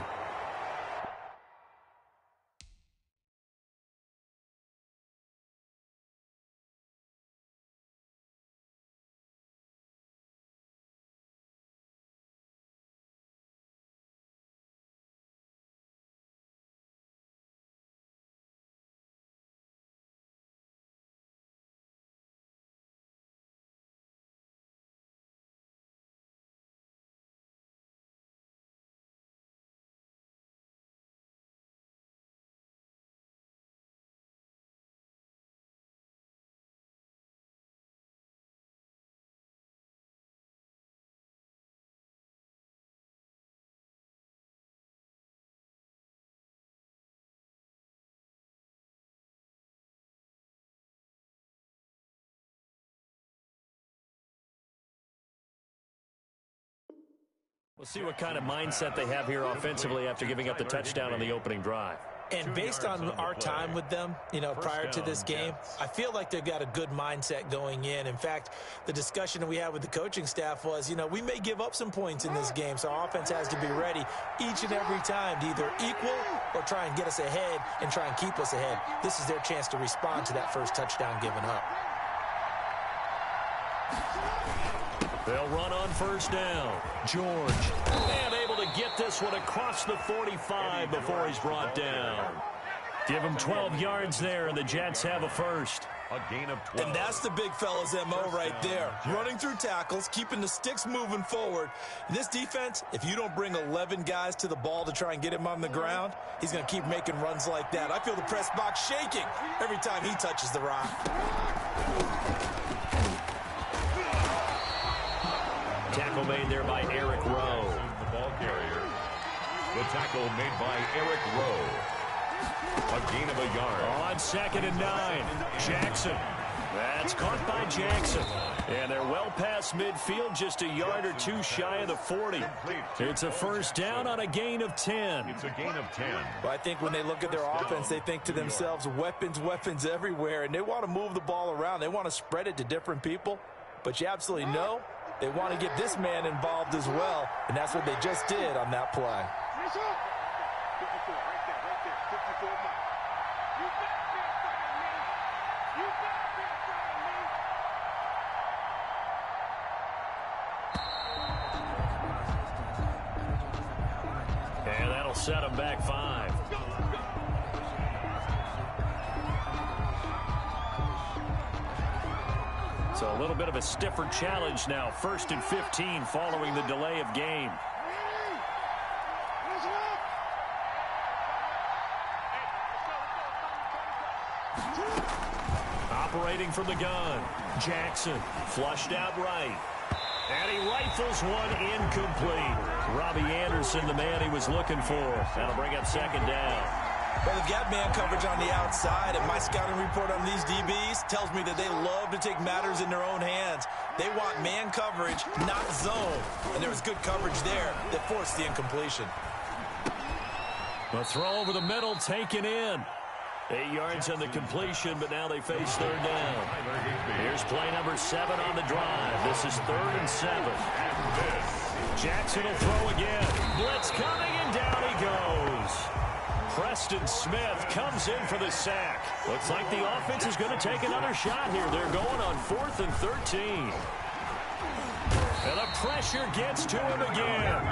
We'll see what kind of mindset they have here offensively after giving up the touchdown on the opening drive. And based on our time with them, prior to this game, I feel like they've got a good mindset going in. In fact, the discussion that we had with the coaching staff was, we may give up some points in this game, so our offense has to be ready each and every time to either equal or try and get us ahead and try and keep us ahead. This is their chance to respond to that first touchdown given up. They'll run on first down. George. And able to get this one across the 45 before he's brought down. Give him 12 yards there, and the Jets have a first. A gain of 12. And that's the big fella's MO right there. Running through tackles, keeping the sticks moving forward. This defense, if you don't bring 11 guys to the ball to try and get him on the ground, he's going to keep making runs like that. I feel the press box shaking every time he touches the rock. Tackle made there by Eric Rowe. The ball carrier. The tackle made by Eric Rowe. A gain of a yard. On 2nd and 9. Jackson. That's caught by Jackson. And they're well past midfield, just a yard or two shy of the 40. It's a first down on a gain of 10. It's a gain of 10. Well, I think when they look at their offense, they think to themselves, weapons everywhere, and they want to move the ball around. They want to spread it to different people. But you absolutely know they want to get this man involved as well, and that's what they just did on that play. 54, right there, 54 miles. You better be inside me. You better be inside me. And that'll set him back 5. So a little bit of a stiffer challenge now. 1st and 15 following the delay of game. Operating from the gun. Jackson flushed out right. And he rifles one incomplete. Robbie Anderson, the man he was looking for. That'll bring up 2nd down. Well, they've got man coverage on the outside, and my scouting report on these DBs tells me that they love to take matters in their own hands. They want man coverage, not zone. And there was good coverage there that forced the incompletion. The throw over the middle taken in. 8 yards on the completion, but now they face 3rd down. Here's play number 7 on the drive. This is 3rd and 7. And this Jackson will throw again. Blitz coming, and down he goes. Preston Smith comes in for the sack. Looks like the offense is going to take another shot here. They're going on 4th and 13. And the pressure gets to him again.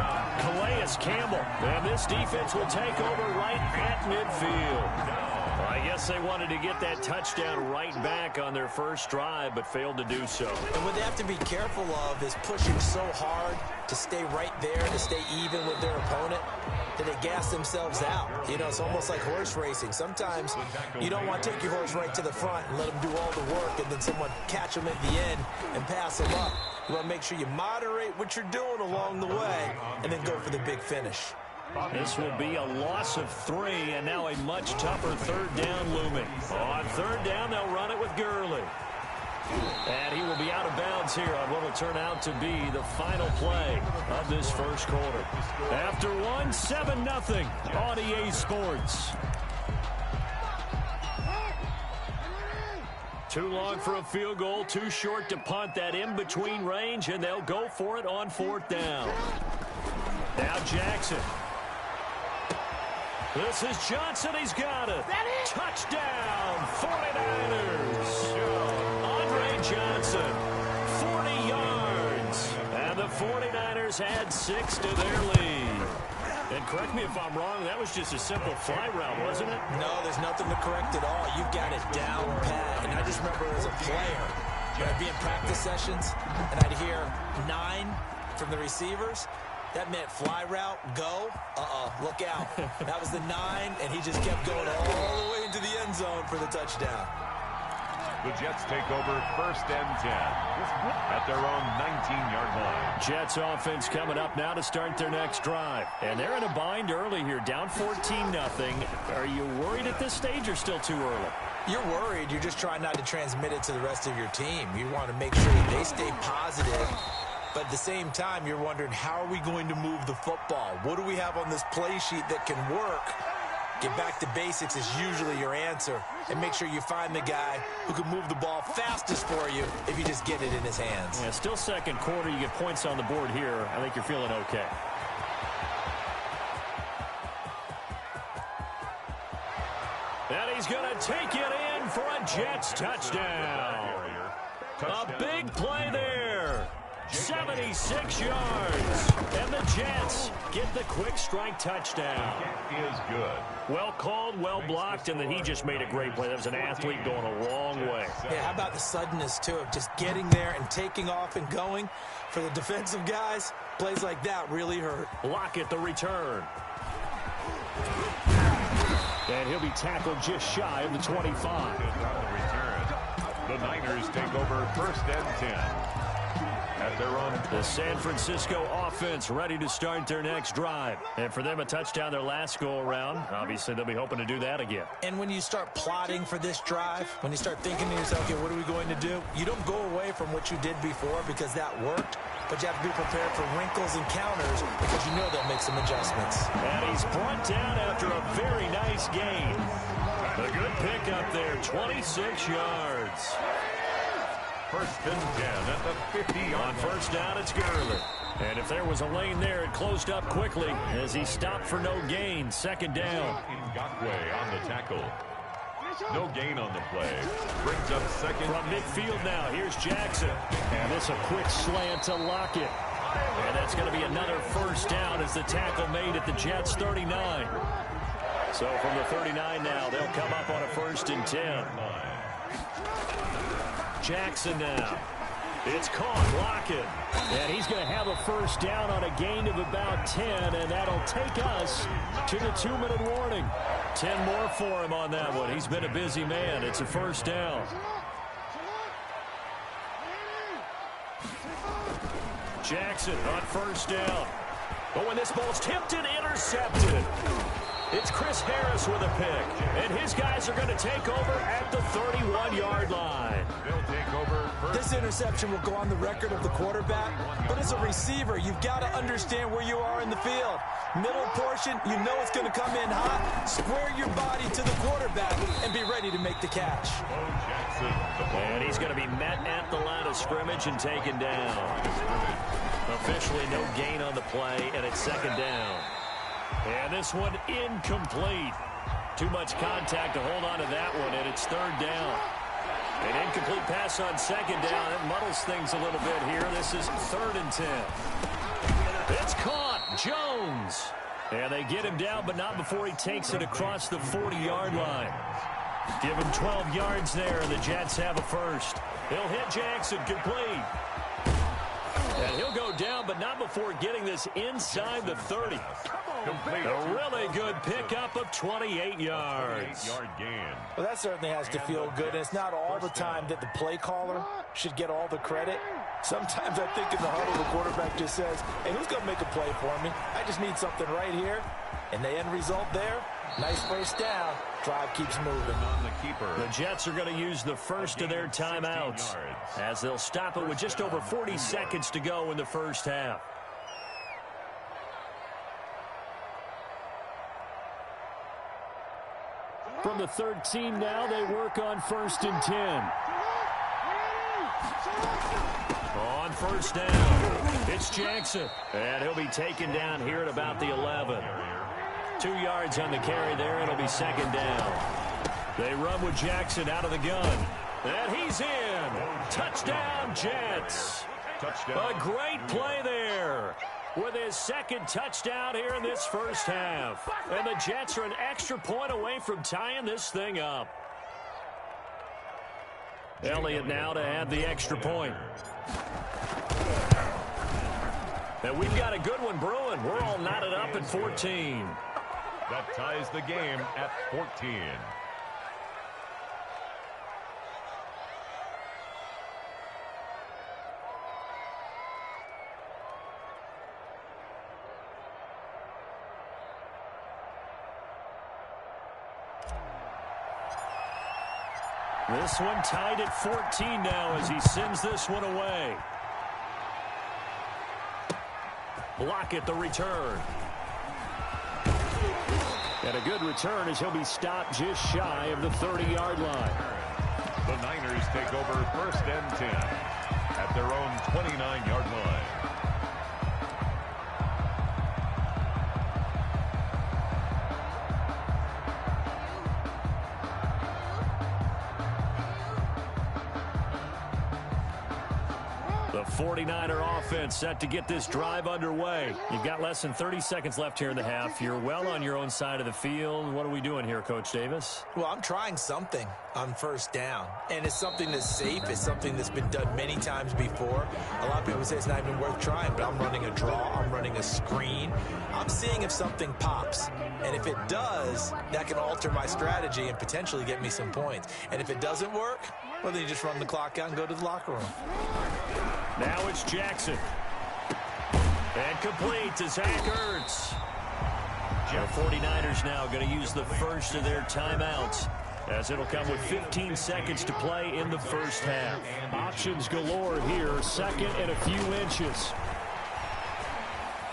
Calais Campbell. And this defense will take over right at midfield. Well, I guess they wanted to get that touchdown right back on their first drive, but failed to do so. And what they have to be careful of is pushing so hard to stay right there, to stay even with their opponent, that they gas themselves out. You know, it's almost like horse racing. Sometimes you don't want to take your horse right to the front and let them do all the work, and then someone catch them at the end and pass them up. You want to make sure you moderate what you're doing along the way and then go for the big finish. This will be a loss of 3, and now a much tougher 3rd down looming. On 3rd down, they'll run it with Gurley. And he will be out of bounds here on what will turn out to be the final play of this first quarter. After 1, 7-0 on EA Sports. Too long for a field goal, too short to punt. That in-between range, and they'll go for it on 4th down. Now Jackson. This is Johnson. He's got it. Touchdown, 49ers. Andre Johnson, 40 yards. And the 49ers add 6 to their lead. And correct me if I'm wrong, that was just a simple fly route, wasn't it? No, there's nothing to correct at all. You've got it down pat. And I just remember as a player, when I'd be in practice sessions, and I'd hear 9 from the receivers. That meant fly route, go, look out. That was the 9, and he just kept going all the way into the end zone for the touchdown. The Jets take over 1st and 10 at their own 19-yard line. Jets offense coming up now to start their next drive. And they're in a bind early here, down 14-0. Are you worried at this stage or still too early? You're worried. You're just trying not to transmit it to the rest of your team. You want to make sure that they stay positive. But at the same time, you're wondering, how are we going to move the football? What do we have on this play sheet that can work? Get back to basics is usually your answer. And make sure you find the guy who can move the ball fastest for you if you just get it in his hands. Yeah, still second quarter. You get points on the board here. I think you're feeling okay. And he's going to take it in for a Jets touchdown. A big play there. 76 yards. And the Jets get the quick strike touchdown. Is good. Well called, well blocked, and then he just made a great play. That was an athlete going a long way. Yeah, how about the suddenness, too, of just getting there and taking off and going? For the defensive guys, plays like that really hurt. Lockett, the return. And he'll be tackled just shy of the 25. On the return, the Niners take over 1st and 10. At their own. The San Francisco offense ready to start their next drive. And for them, a touchdown their last go-around. Obviously, they'll be hoping to do that again. And when you start plotting for this drive, when you start thinking to yourself, okay, what are we going to do? You don't go away from what you did before because that worked. But you have to be prepared for wrinkles and counters because you know they'll make some adjustments. And he's brought down after a very nice gain. A good pickup there, 26 yards. 1st and 10 at the 50-yard line. On 1st down, it's Gurley. And if there was a lane there, it closed up quickly as he stopped for no gain. 2nd down. Ngakwe on the tackle. No gain on the play. Brings up 2nd. From midfield now, here's Jackson. And this a quick slant to Lockett. And that's going to be another 1st down as the tackle made at the Jets' 39. So from the 39 now, they'll come up on a 1st and 10. Jackson now. It's caught, Lockett. And he's going to have a 1st down on a gain of about 10, and that'll take us to the 2-minute warning. 10 more for him on that one. He's been a busy man. It's a 1st down. Jackson on 1st down. But when this ball's tipped and intercepted, it's Chris Harris with a pick. And his guys are going to take over at the 31-yard line. They'll take over. This interception will go on the record of the quarterback, but as a receiver, you've got to understand where you are in the field. Middle portion, you know it's going to come in hot. Square your body to the quarterback and be ready to make the catch. Jackson, And he's going to be met at the line of scrimmage and taken down. Officially no gain on the play, and it's second down. And this one incomplete. Too much contact to hold on to that one, and it's third down. An incomplete pass on second down. It muddles things a little bit here. This is 3rd and 10. It's caught. Jones. And they get him down, but not before he takes it across the 40-yard line. Give him 12 yards there, and the Jets have a first. He'll hit Jackson, complete. And he'll go down, but not before getting this inside the 30. A really good pickup of 28 yards. Well, that certainly has to feel good. And it's not all the time that the play caller should get all the credit. Sometimes I think in the huddle, the quarterback just says, hey, who's going to make a play for me? I just need something right here. And the end result there, nice first down. Drive keeps moving. The Jets are going to use the first of their timeouts as they'll stop it with just over 40 seconds to go in the first half. From the 13 now, they work on 1st and 10. On first down, it's Jackson. And he'll be taken down here at about the 11. 2 yards on the carry there. It'll be second down. They run with Jackson out of the gun. And he's in. Touchdown, Jets. A great play there with his second touchdown here in this first half. And the Jets are an extra point away from tying this thing up. Elliott now to add the extra point. And we've got a good one brewing. We're all knotted up at 14. That ties the game at 14. This one tied at 14 now as he sends this one away. Block at the return. And a good return as he'll be stopped just shy of the 30-yard line. The Niners take over 1st and 10 at their own 29-yard line. The 49er offense set to get this drive underway. You've got less than 30 seconds left here in the half. You're well on your own side of the field. What are we doing here, Coach Davis? Well, I'm trying something on first down, and it's something that's safe. It's something that's been done many times before. A lot of people say it's not even worth trying, but I'm running a draw. I'm running a screen. I'm seeing if something pops, and if it does, that can alter my strategy and potentially get me some points. And if it doesn't work, well, then you just run the clock out and go to the locker room. Now it's Jackson. And complete to Zach Ertz. The 49ers now going to use the first of their timeouts, as it'll come with 15 seconds to play in the first half. Options galore here, second and a few inches.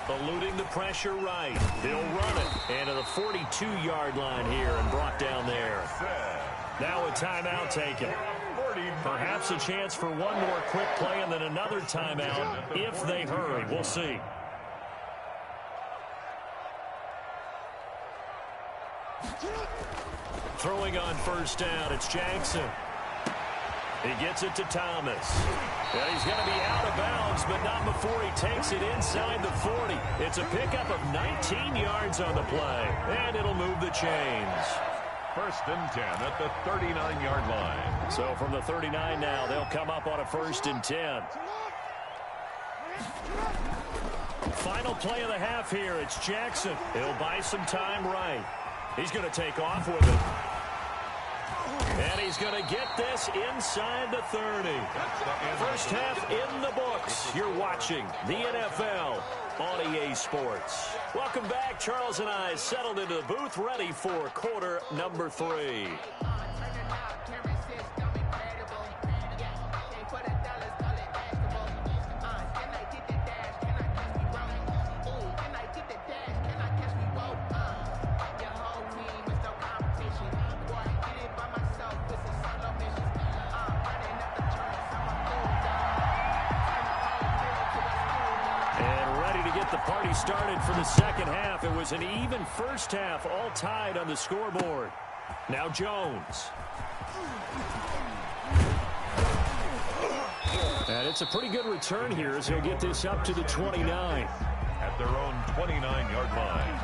Eluding the pressure right. They'll run it. And to the 42-yard line here and brought down there. Now a timeout taken. Perhaps a chance for one more quick play and then another timeout if they hurry. We'll see. Throwing on first down, it's Jackson. He gets it to Thomas. And he's going to be out of bounds, but not before he takes it inside the 40. It's a pickup of 19 yards on the play, and it'll move the chains. 1st and 10 at the 39-yard line. So from the 39 now, they'll come up on a 1st and 10. Final play of the half here. It's Jackson. He'll buy some time right. He's going to take off with it. And he's going to get this inside the 30. First half in the books. You're watching the NFL on EA Sports. Welcome back. Charles and I settled into the booth, ready for quarter number 3. party started for the second half. It was an even first half, all tied on the scoreboard. Now Jones. And it's a pretty good return here as he'll get this up to the 29. At their own 29-yard line.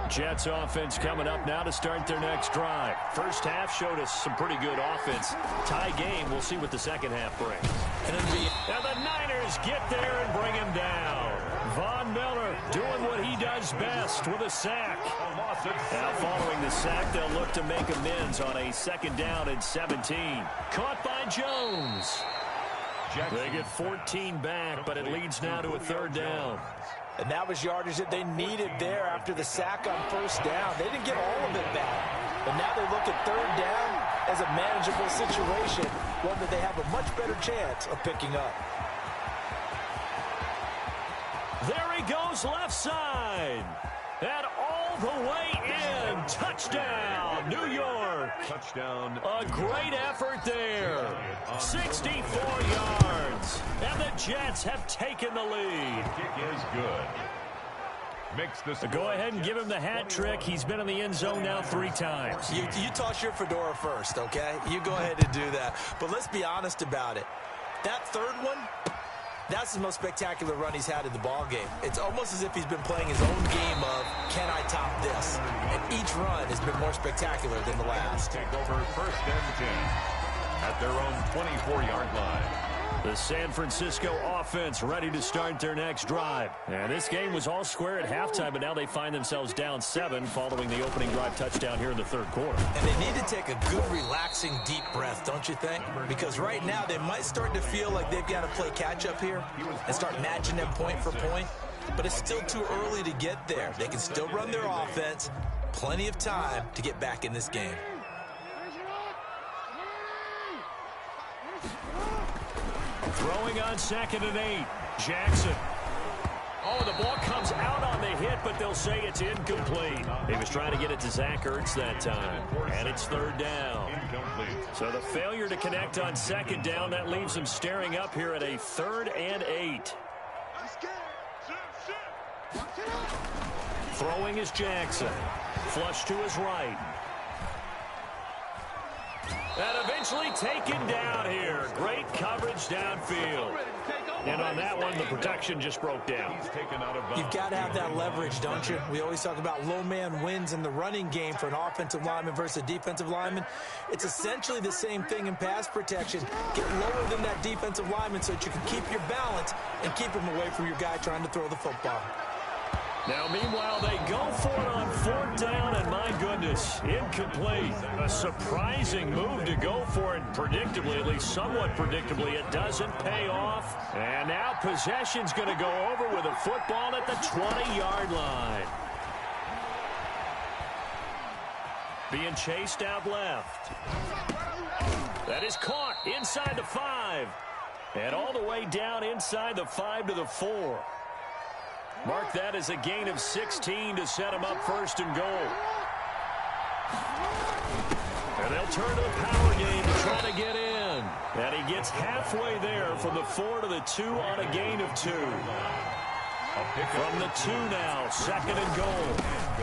Jets offense coming up now to start their next drive. First half showed us some pretty good offense. Tie game. We'll see what the second half brings. And the Niners get there and bring him down. Von Miller doing what he does best with a sack. Now following the sack, they'll look to make amends on a 2nd down and 17. Caught by Jones. They get 14 back, but it leads now to a 3rd down. And that was yardage that they needed there after the sack on 1st down. They didn't get all of it back. But now they look at 3rd down as a manageable situation, one that they have a much better chance of picking up. There he goes left side. And all the way in. Touchdown, New York. Touchdown. A great effort there. 64 yards. And the Jets have taken the lead. Kick is good. Makes this. Go ahead and give him the hat trick. He's been in the end zone now 3 times. You toss your fedora first, okay? You go ahead and do that. But let's be honest about it. That 3rd one, that's the most spectacular run he's had in the ball game. It's almost as if he's been playing his own game of, can I top this? And each run has been more spectacular than the last. Take over 1st and 10 at their own 24-yard line. The San Francisco offense ready to start their next drive. And this game was all square at halftime, but now they find themselves down 7 following the opening drive touchdown here in the 3rd quarter. And they need to take a good, relaxing, deep breath, don't you think? Because right now they might start to feel like they've got to play catch-up here and start matching them point for point. But it's still too early to get there. They can still run their offense. Plenty of time to get back in this game. Throwing on 2nd and 8. Jackson. Oh, the ball comes out on the hit, but they'll say it's incomplete. He was trying to get it to Zach Ertz that time. And it's 3rd down. So the failure to connect on 2nd down, that leaves them staring up here at a 3rd and 8. Throwing is Jackson. Flush to his right. And eventually taken down here. Great coverage downfield. And on that one, the protection just broke down. You've got to have that leverage, don't you? We always talk about low man wins in the running game for an offensive lineman versus a defensive lineman. It's essentially the same thing in pass protection. Get lower than that defensive lineman so that you can keep your balance and keep him away from your guy trying to throw the football. Now, meanwhile, they go for it on 4th down, and my goodness, incomplete. A surprising move to go for it, predictably, at least somewhat predictably. It doesn't pay off. And now possession's going to go over with a football at the 20-yard line. Being chased out left. That is caught inside the 5. And all the way down inside the 5 to the 4. Mark that as a gain of 16 to set him up 1st and goal. And they'll turn to the power game to try to get in. And he gets halfway there from the 4 to the 2 on a gain of 2. From the 2 now, 2nd and goal.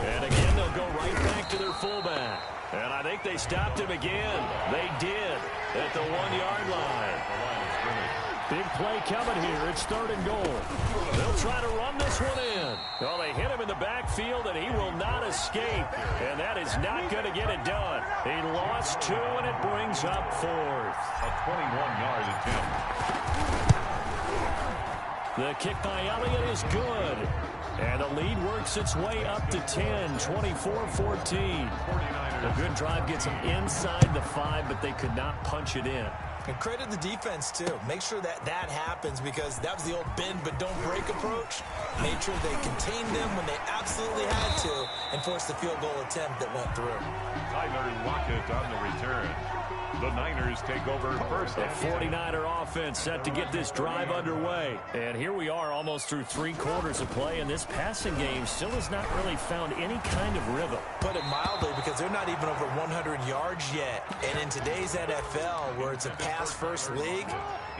And again, they'll go right back to their fullback. And I think they stopped him again. They did at the 1-yard line. Big play coming here. It's 3rd and goal. They'll try to run this one in. Well, they hit him in the backfield, and he will not escape. And that is not going to get it done. He lost 2, and it brings up 4th. A 21-yard attempt. The kick by Elliott is good. And the lead works its way up to 10, 24-14. A good drive gets them inside the 5, but they could not punch it in. And credit the defense, too. Make sure that happens because that was the old bend but don't break approach. Made sure they contained them when they absolutely had to and forced the field goal attempt that went through. Tyler Lockett on the return. The Niners take over first. The 49er offense set to get this drive underway. And here we are almost through 3 quarters of play, and this passing game still has not really found any kind of rhythm. Put it mildly, because they're not even over 100 yards yet. And in today's NFL, where it's a pass-first league,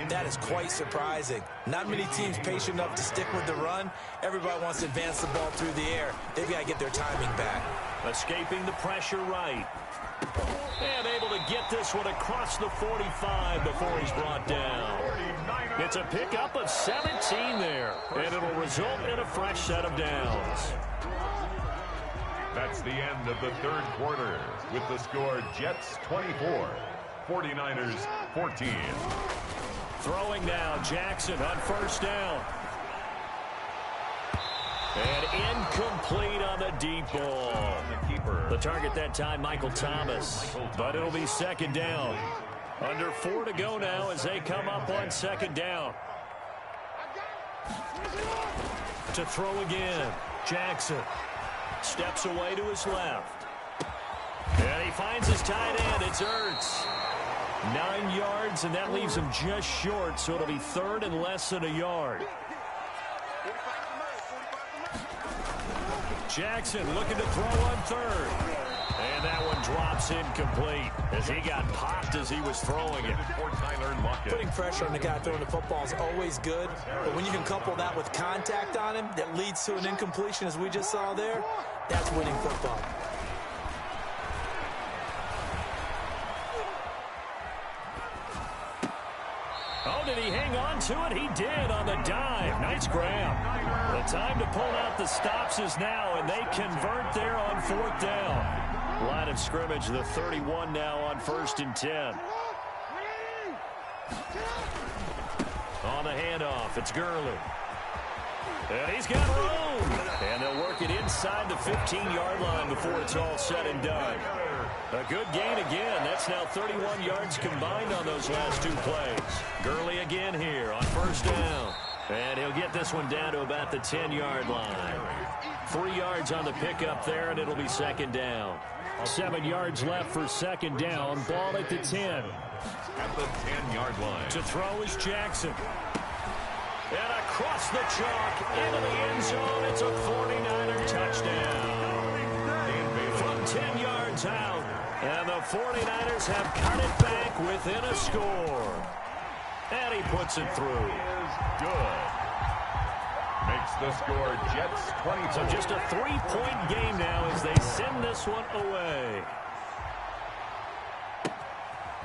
that is quite surprising. Not many teams patient enough to stick with the run. Everybody wants to advance the ball through the air. They've got to get their timing back. Escaping the pressure right. And able to get this one across the 45 before he's brought down. It's a pickup of 17 there, and it'll result in a fresh set of downs. That's the end of the third quarter with the score Jets 24, 49ers 14. Throwing now, Jackson on first down. And incomplete on the deep ball. The target that time, Michael Thomas. But it'll be second down. Under 4 to go now as they come up on second down. To throw again, Jackson. Steps away to his left. And he finds his tight end. It's Ertz. 9 yards, and that leaves him just short, so it'll be third and less than a yard. Jackson looking to throw on third. And that one drops incomplete as he got popped as he was throwing it. Putting pressure on the guy throwing the football is always good, but when you can couple that with contact on him that leads to an incompletion, as we just saw there, that's winning football. Oh, did he hang on to it? He did on the dive. Nice grab. The time to pull out the stops is now, and they convert there on fourth down. Line of scrimmage, the 31 now on 1st and 10. On the handoff, it's Gurley. And he's got room. And they'll work it inside the 15-yard line before it's all said and done. A good gain again. That's now 31 yards combined on those last 2 plays. Gurley again here on first down. And he'll get this one down to about the 10-yard line. 3 yards on the pickup there, and it'll be second down. 7 yards left for second down. Ball at the 10. At the 10-yard line. To throw is Jackson. And across the chalk into the end zone. It's a 49er touchdown. From 10 yards out. And the 49ers have cut it back within a score. And he puts it through. Good. Makes the score Jets 20. So just a 3-point game now as they send this one away.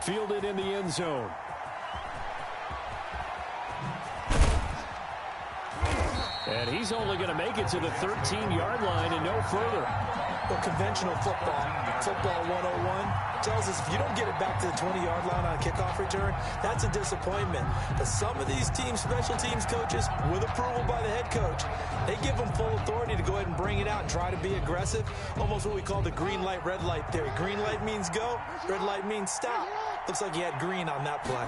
Fielded in the end zone. And he's only going to make it to the 13-yard line and no further. Well, conventional football 101, tells us if you don't get it back to the 20-yard line on a kickoff return, that's a disappointment. But some of these teams, special teams coaches, with approval by the head coach, they give them full authority to go ahead and bring it out and try to be aggressive. Almost what we call the green light, red light theory. Green light means go, red light means stop. Looks like he had green on that play.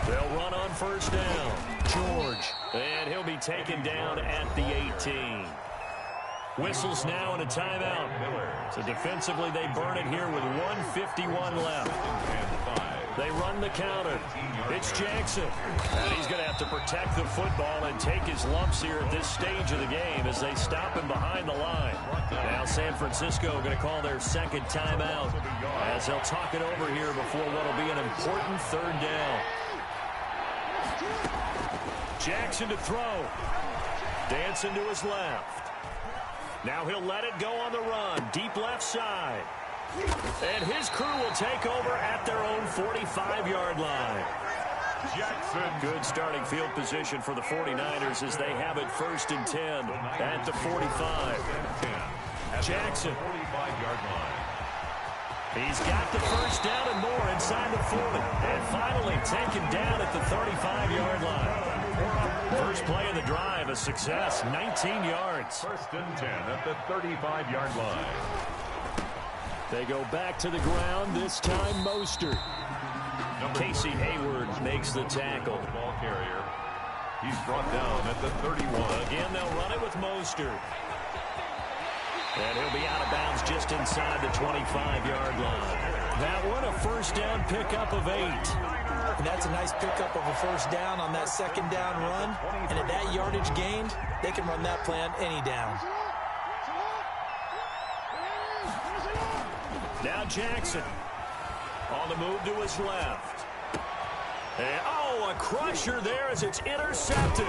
They'll run on first down. George. And he'll be taken down at the 18. Whistles now and a timeout. So defensively they burn it here with 1:51 left. They run the counter. It's Jackson. And he's going to have to protect the football and take his lumps here at this stage of the game as they stop him behind the line. Now San Francisco going to call their second timeout as they'll talk it over here before what will be an important third down. Jackson to throw. Dancing to his left. Now he'll let it go on the run. Deep left side. And his crew will take over at their own 45-yard line. Jackson. Good starting field position for the 49ers as they have it 1st and 10 at the 45. Jackson. 45-yard line. He's got the first down and more inside the 40. And finally taken down at the 35-yard line. First play of the drive, a success, 19 yards. 1st and 10 at the 35-yard line. They go back to the ground, this time Mostert. Casey Hayward makes the tackle. Ball carrier. He's brought down at the 31. Again, they'll run it with Mostert. And he'll be out of bounds just inside the 25-yard line. That one a first down pickup of 8. And that's a nice pickup of a first down on that second down run. And at that yardage gained, they can run that play on any down. Now Jackson on the move to his left. And, a crusher there as it's intercepted.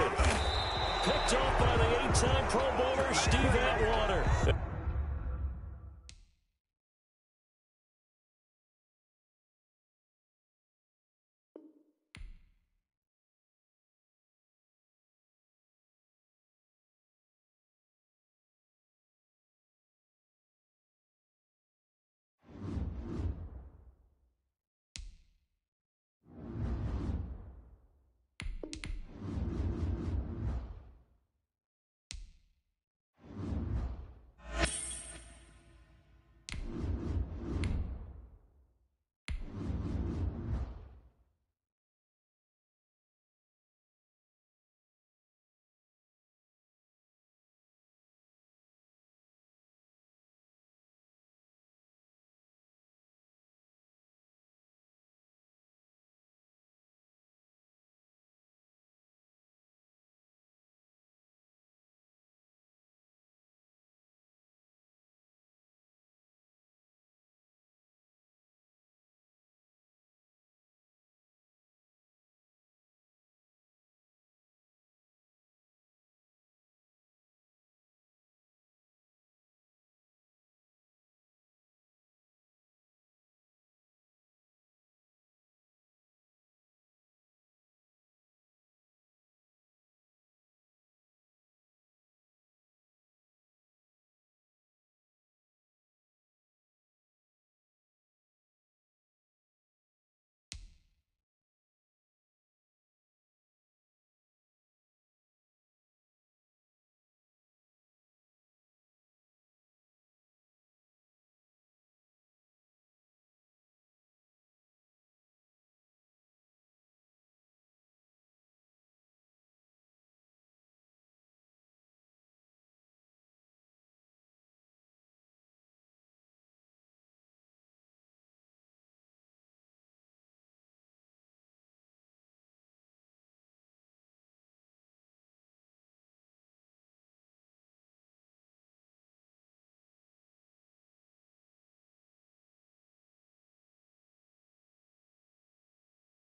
Picked off by the 8-time Pro Bowler Steve Atwater.